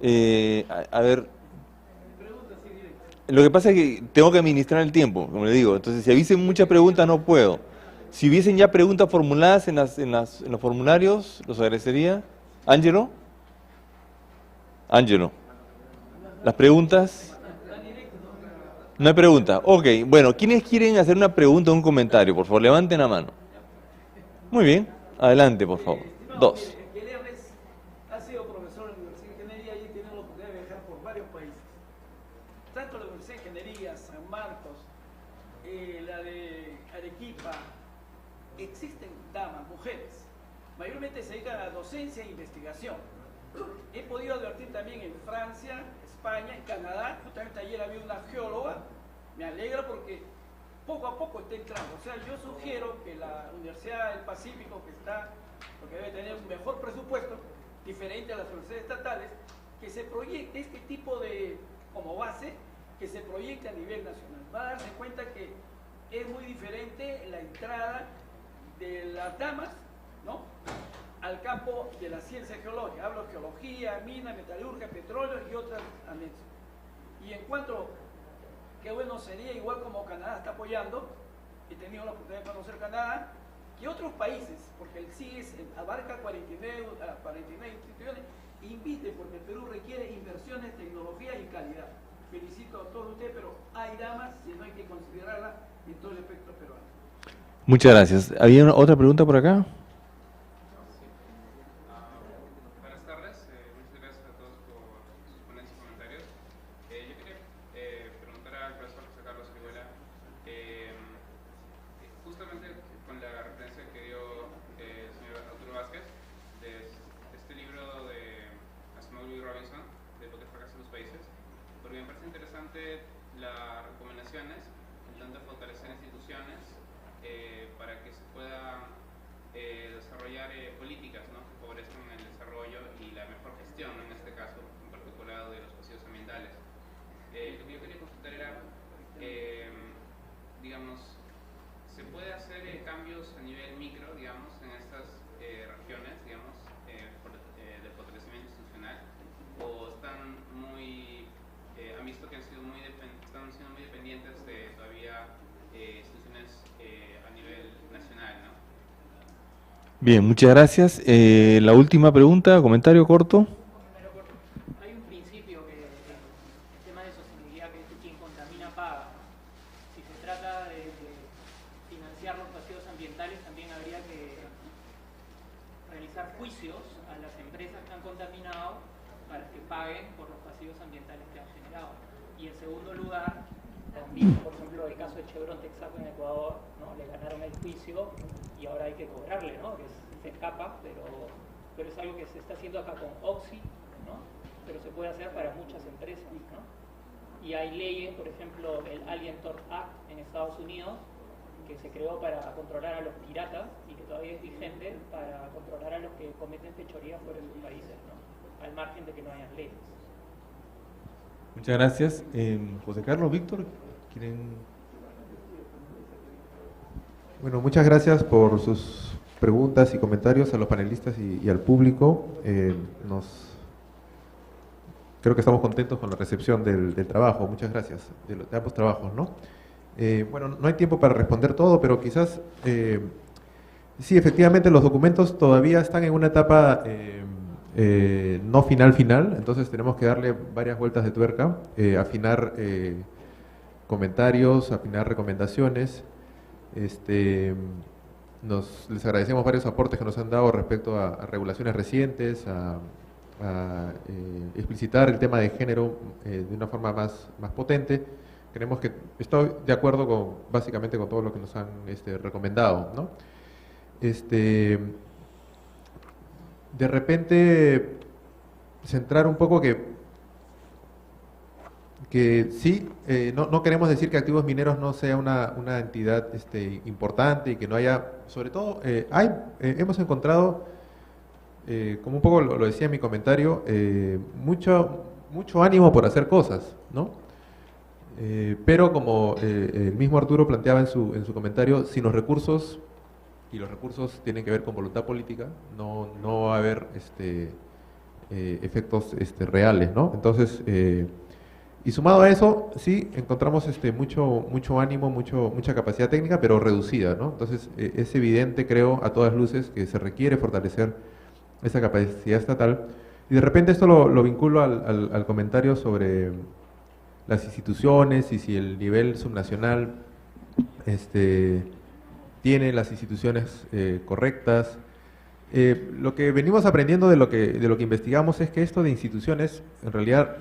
A ver, Lo que pasa es que tengo que administrar el tiempo, como le digo. Entonces, si avisen muchas preguntas, no puedo. Si hubiesen ya preguntas formuladas en los formularios, los agradecería. ¿Ángelo? Ángelo. ¿Las preguntas? No hay preguntas. Ok, bueno, ¿quiénes quieren hacer una pregunta o un comentario? Por favor, levanten la mano. Muy bien, adelante, por favor. Dos. Ha sido profesor en la Universidad de Ingeniería y tiene la oportunidad de viajar por varios países. Tanto la Universidad de Ingeniería, San Marcos, la de Arequipa, existen damas, mujeres, mayormente se dedican a la docencia e investigación. He podido advertir también en Francia, España, en Canadá, justamente ayer había una geóloga, me alegra porque poco a poco está entrando. O sea, yo sugiero que la Universidad del Pacífico, que está, porque debe tener un mejor presupuesto, diferente a las universidades estatales, que se proyecte este tipo de, como base, que se proyecte a nivel nacional. Va a darse cuenta que es muy diferente la entrada de las damas, ¿no?, al campo de la ciencia geológica. Hablo de geología, mina, metalurgia, petróleo y otras anexos. Y en cuanto, qué bueno sería, igual como Canadá está apoyando, he tenido la oportunidad de conocer Canadá, que otros países, porque el CIES abarca 49 instituciones, invite, porque el Perú requiere inversiones, tecnología y calidad. Felicito a todos ustedes, pero hay damas y no hay que considerarla en todo el espectro peruano. Muchas gracias. ¿Había otra pregunta por acá? Buenas tardes, muchas gracias a todos por sus ponencias y comentarios. Yo quería preguntar al profesor José Carlos Orihuela, justamente con la referencia que dio el señor Arturo Vázquez, de este libro de Asimov y Robinson, de lo que fracasa en los países, porque me parece interesante las recomendaciones, en tanto fortalecer instituciones, para que se puedan desarrollar políticas, ¿no?, que favorezcan el desarrollo y la mejor gestión, ¿no?, en este caso en particular de los pasivos ambientales. Lo que yo quería consultar era, digamos, ¿se puede hacer cambios a nivel micro, digamos, en estas regiones, digamos, de fortalecimiento institucional, o están muy, han visto que están siendo muy dependientes de todavía instituciones a nivel nacional, ¿no? Bien, muchas gracias. La última pregunta, comentario corto. Hay un principio que el tema de sostenibilidad, que es que quien contamina paga. Si se trata de financiar los pasivos ambientales, también habría que realizar juicios a las empresas que han contaminado para que paguen por los pasivos ambientales que han generado. Y en segundo lugar, también, por ejemplo, el caso de Chevron Texaco en Ecuador, ¿no?, le ganaron el juicio y ahora hay que cobrarle, ¿no?, que se escapa, pero es algo que se está haciendo acá con Oxy, ¿no?, pero se puede hacer para muchas empresas, ¿no? Y hay leyes, por ejemplo, el Alien Tort Act en Estados Unidos, que se creó para controlar a los piratas y que todavía es vigente para controlar a los que cometen fechorías fuera de sus países, ¿no?, al margen de que no hayan leyes. Muchas gracias. José Carlos, Víctor, ¿quieren? Bueno, muchas gracias por sus preguntas y comentarios a los panelistas y al público. Creo que estamos contentos con la recepción del trabajo. Muchas gracias, de ambos trabajos, ¿no? Bueno, no hay tiempo para responder todo, pero quizás, sí, efectivamente los documentos todavía están en una etapa no final, entonces tenemos que darle varias vueltas de tuerca, afinar comentarios, afinar recomendaciones. Les agradecemos varios aportes que nos han dado respecto a regulaciones recientes, a explicitar el tema de género de una forma más potente. Creemos que estoy de acuerdo básicamente con todo lo que nos han recomendado, ¿no? De repente centrar un poco que sí, no queremos decir que Activos Mineros no sea una entidad importante y que no haya, sobre todo, hemos encontrado, como un poco lo decía en mi comentario, mucho ánimo por hacer cosas, ¿no? Pero como el mismo Arturo planteaba en su comentario, sin los recursos, y los recursos tienen que ver con voluntad política, no va a haber efectos reales, ¿no? Entonces, Y sumado a eso, sí, encontramos mucho ánimo, mucha capacidad técnica, pero reducida, ¿no? Entonces, es evidente, creo, a todas luces, que se requiere fortalecer esa capacidad estatal. Y de repente esto lo vinculo al comentario sobre las instituciones y si el nivel subnacional tiene las instituciones correctas. Lo que venimos aprendiendo de lo que investigamos es que esto de instituciones, en realidad,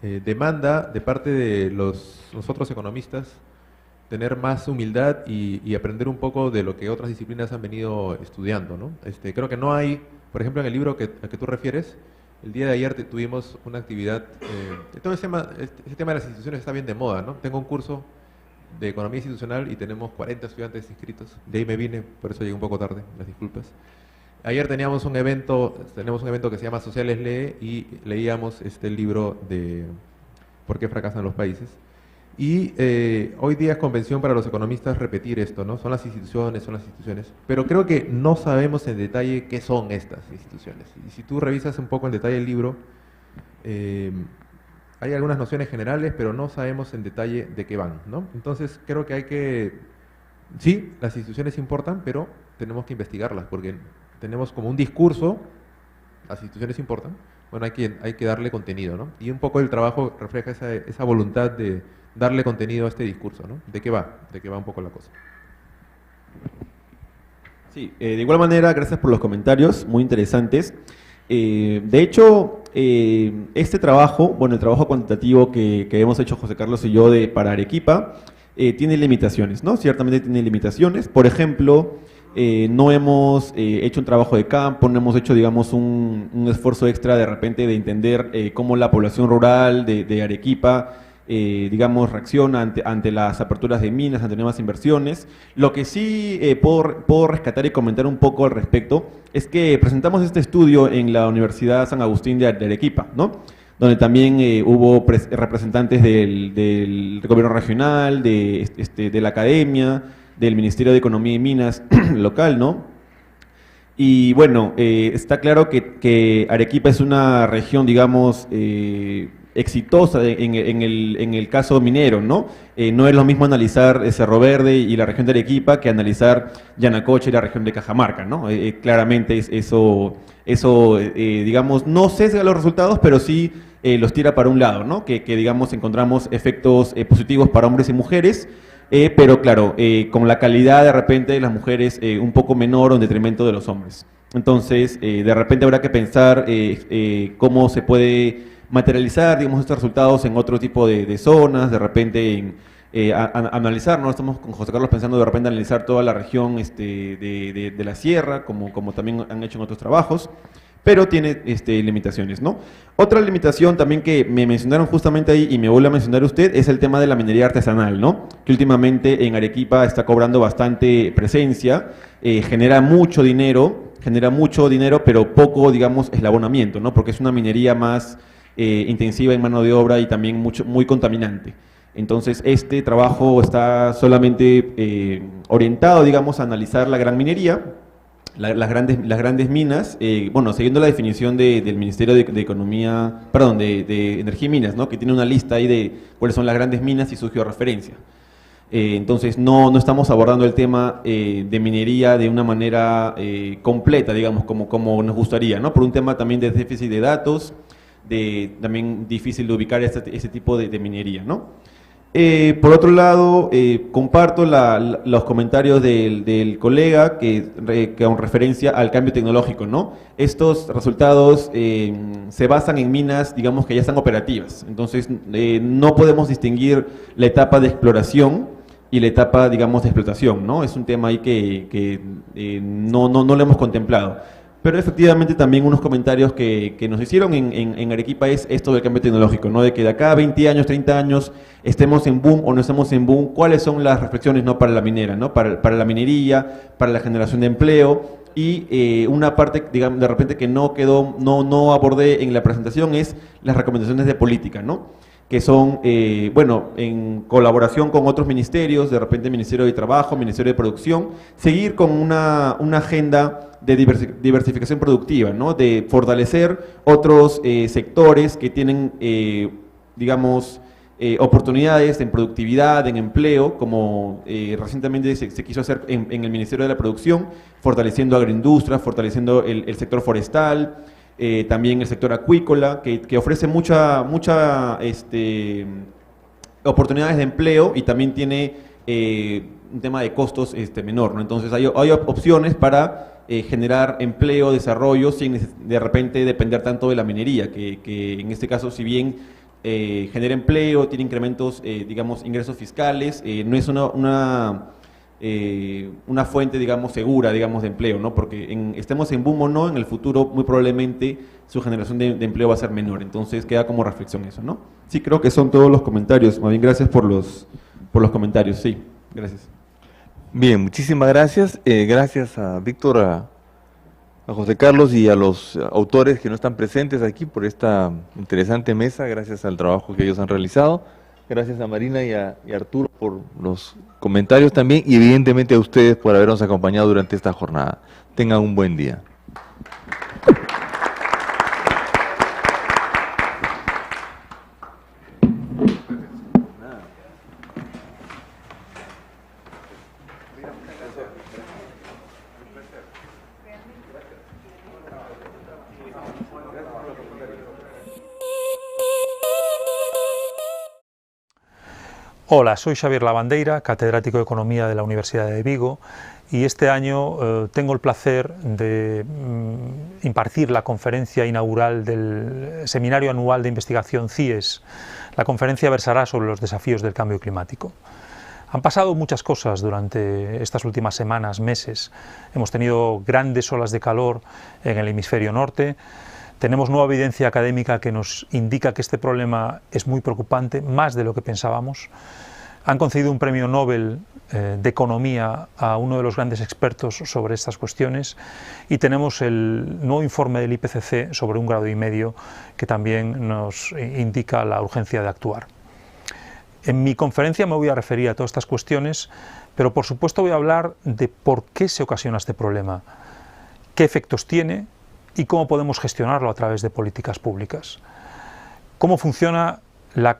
demanda de parte de nosotros economistas tener más humildad y aprender un poco de lo que otras disciplinas han venido estudiando, ¿no? Creo que no hay, por ejemplo, en el libro al que tú refieres, el día de ayer tuvimos una actividad, todo ese tema de las instituciones está bien de moda, ¿no? Tengo un curso de economía institucional y tenemos 40 estudiantes inscritos, de ahí me vine, por eso llegué un poco tarde, las disculpas. Ayer tenemos un evento que se llama Sociales Lee y leíamos el libro de ¿Por qué fracasan los países? Y hoy día es convención para los economistas repetir esto, ¿no? Son las instituciones, pero creo que no sabemos en detalle qué son estas instituciones. Y si tú revisas un poco en detalle el libro, hay algunas nociones generales, pero no sabemos en detalle de qué van, ¿no? Entonces creo que sí, las instituciones importan, pero tenemos que investigarlas, porque tenemos como un discurso, las instituciones importan, bueno, hay que darle contenido, ¿no? Y un poco el trabajo refleja esa voluntad de darle contenido a este discurso, ¿no? ¿De qué va un poco la cosa? Sí, de igual manera, gracias por los comentarios, muy interesantes. De hecho, este trabajo, bueno, el trabajo cuantitativo que hemos hecho José Carlos y yo para Arequipa, tiene limitaciones, ¿no? Ciertamente tiene limitaciones. Por ejemplo, no hemos hecho un trabajo de campo, no hemos hecho, digamos, un esfuerzo extra de repente de entender cómo la población rural de Arequipa, digamos, reacciona ante las aperturas de minas, ante nuevas inversiones. Lo que sí puedo rescatar y comentar un poco al respecto es que presentamos este estudio en la Universidad San Agustín de Arequipa, ¿no? Donde también hubo representantes del gobierno regional, de la academia, del Ministerio de Economía y Minas local, ¿no? Y bueno, está claro que Arequipa es una región, digamos, exitosa en el caso minero, ¿no? No es lo mismo analizar Cerro Verde y la región de Arequipa que analizar Yanacocha y la región de Cajamarca, ¿no? Claramente eso digamos, no sesga los resultados, pero sí los tira para un lado, ¿no? Que digamos, encontramos efectos positivos para hombres y mujeres, pero claro, con la calidad de repente de las mujeres un poco menor o en detrimento de los hombres. Entonces, de repente habrá que pensar cómo se puede materializar, digamos, estos resultados en otro tipo de zonas, de repente analizar, ¿no? Estamos con José Carlos pensando de repente analizar toda la región de la sierra, como también han hecho en otros trabajos, pero tiene limitaciones, ¿no? Otra limitación también que me mencionaron justamente ahí y me vuelve a mencionar usted es el tema de la minería artesanal, ¿no? Que últimamente en Arequipa está cobrando bastante presencia, genera mucho dinero, pero poco, digamos, eslabonamiento, ¿no? Porque es una minería más intensiva en mano de obra y también muy contaminante. Entonces, este trabajo está solamente orientado, digamos, a analizar la gran minería, las grandes minas, bueno, siguiendo la definición del Ministerio de Energía y Minas, ¿no? Que tiene una lista ahí de cuáles son las grandes minas y su georreferencia. Entonces, no estamos abordando el tema de minería de una manera completa, digamos, como nos gustaría, ¿no? Por un tema también de déficit de datos, también difícil de ubicar ese tipo de minería, ¿no? Por otro lado, comparto los comentarios del colega que con referencia al cambio tecnológico, ¿no? Estos resultados se basan en minas, digamos, que ya están operativas. Entonces, no podemos distinguir la etapa de exploración y la etapa, digamos, de explotación, ¿no? Es un tema ahí que no lo hemos contemplado. Pero efectivamente también unos comentarios que nos hicieron en Arequipa es esto del cambio tecnológico, ¿no? De que de acá a 20 años, 30 años, estemos en boom o no estemos en boom, ¿cuáles son las reflexiones, ¿no? Para la minera, ¿no? Para la minería, para la generación de empleo. Y una parte, digamos, de repente que no abordé en la presentación es las recomendaciones de política, ¿no? Que son, bueno, en colaboración con otros ministerios, de repente Ministerio de Trabajo, Ministerio de Producción, seguir con una agenda de diversificación productiva, ¿no? De fortalecer otros sectores que tienen digamos, oportunidades en productividad, en empleo, como recientemente se quiso hacer en el Ministerio de la Producción, fortaleciendo agroindustria, fortaleciendo el sector forestal, también el sector acuícola, que ofrece mucha oportunidades de empleo y también tiene un tema de costos menor, ¿no? Entonces hay opciones para generar empleo, desarrollo, sin de repente depender tanto de la minería, que en este caso, si bien genera empleo, tiene incrementos, digamos, ingresos fiscales, no es una fuente, digamos, segura, digamos, de empleo, ¿no? Porque estemos en boom o no, en el futuro muy probablemente su generación de empleo va a ser menor. Entonces queda como reflexión eso, ¿no? Sí, creo que son todos los comentarios. Más bien, gracias por los comentarios. Sí, gracias. Bien, muchísimas gracias. Gracias a Víctor, a José Carlos y a los autores que no están presentes aquí por esta interesante mesa, gracias al trabajo que ellos han realizado. Gracias a Marina y a Arturo por los comentarios también, y evidentemente a ustedes por habernos acompañado durante esta jornada. Tengan un buen día. Hola, soy Xavier Lavandeira, catedrático de Economía de la Universidad de Vigo, y este año tengo el placer de impartir la conferencia inaugural del Seminario Anual de Investigación CIES. La conferencia versará sobre los desafíos del cambio climático. Han pasado muchas cosas durante estas últimas semanas, meses. Hemos tenido grandes olas de calor en el hemisferio norte. Tenemos nueva evidencia académica que nos indica que este problema es muy preocupante, más de lo que pensábamos. Han concedido un premio Nobel de Economía a uno de los grandes expertos sobre estas cuestiones, y tenemos el nuevo informe del IPCC sobre 1,5 grados que también nos indica la urgencia de actuar. En mi conferencia me voy a referir a todas estas cuestiones, pero por supuesto voy a hablar de por qué se ocasiona este problema, qué efectos tiene y cómo podemos gestionarlo a través de políticas públicas. Cómo funciona la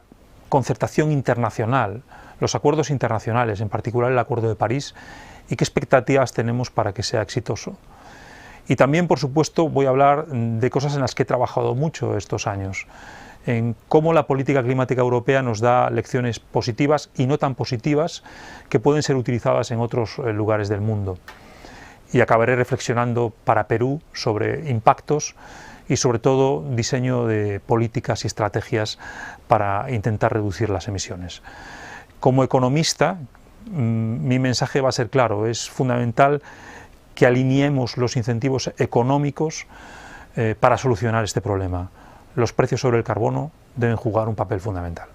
concertación internacional, los acuerdos internacionales, en particular el Acuerdo de París, y qué expectativas tenemos para que sea exitoso. Y también, por supuesto, voy a hablar de cosas en las que he trabajado mucho estos años, en cómo la política climática europea nos da lecciones positivas y no tan positivas que pueden ser utilizadas en otros lugares del mundo. Y acabaré reflexionando para Perú sobre impactos y sobre todo diseño de políticas y estrategias para intentar reducir las emisiones. Como economista, mi mensaje va a ser claro: es fundamental que alineemos los incentivos económicos para solucionar este problema. Los precios sobre el carbono deben jugar un papel fundamental.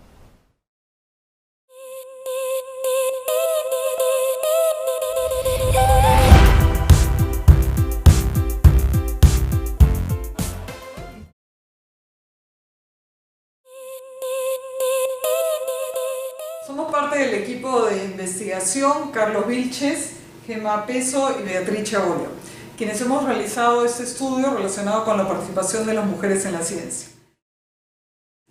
Somos parte del equipo de investigación Carlos Vilches, Gemma Peso y Beatriz Chabolio, quienes hemos realizado este estudio relacionado con la participación de las mujeres en la ciencia.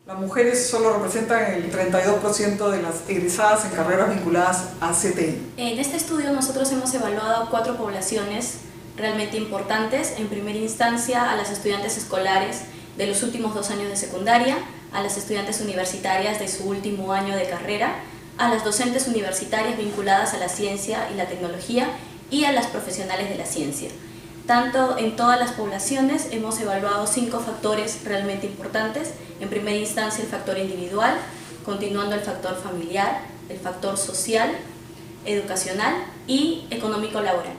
Las mujeres solo representan el 32% de las egresadas en carreras vinculadas a CTI. En este estudio nosotros hemos evaluado 4 poblaciones realmente importantes. En primera instancia, a las estudiantes escolares de los últimos 2 años de secundaria, a las estudiantes universitarias de su último año de carrera, a las docentes universitarias vinculadas a la ciencia y la tecnología y a las profesionales de la ciencia. Tanto en todas las poblaciones hemos evaluado 5 factores realmente importantes. En primera instancia, el factor individual, continuando el factor familiar, el factor social, educacional y económico-laboral.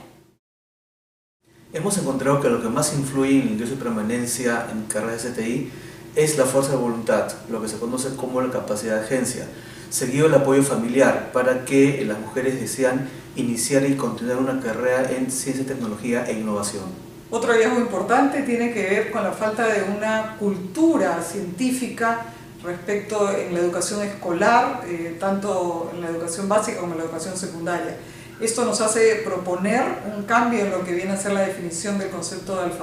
Hemos encontrado que lo que más influye en el ingreso y permanencia en carreras de CTI es la fuerza de voluntad, lo que se conoce como la capacidad de agencia, seguido el apoyo familiar para que las mujeres desean iniciar y continuar una carrera en ciencia, tecnología e innovación. Otro hallazgo importante tiene que ver con la falta de una cultura científica respecto en la educación escolar, tanto en la educación básica como en la educación secundaria. Esto nos hace proponer un cambio en lo que viene a ser la definición del concepto de alfabetismo.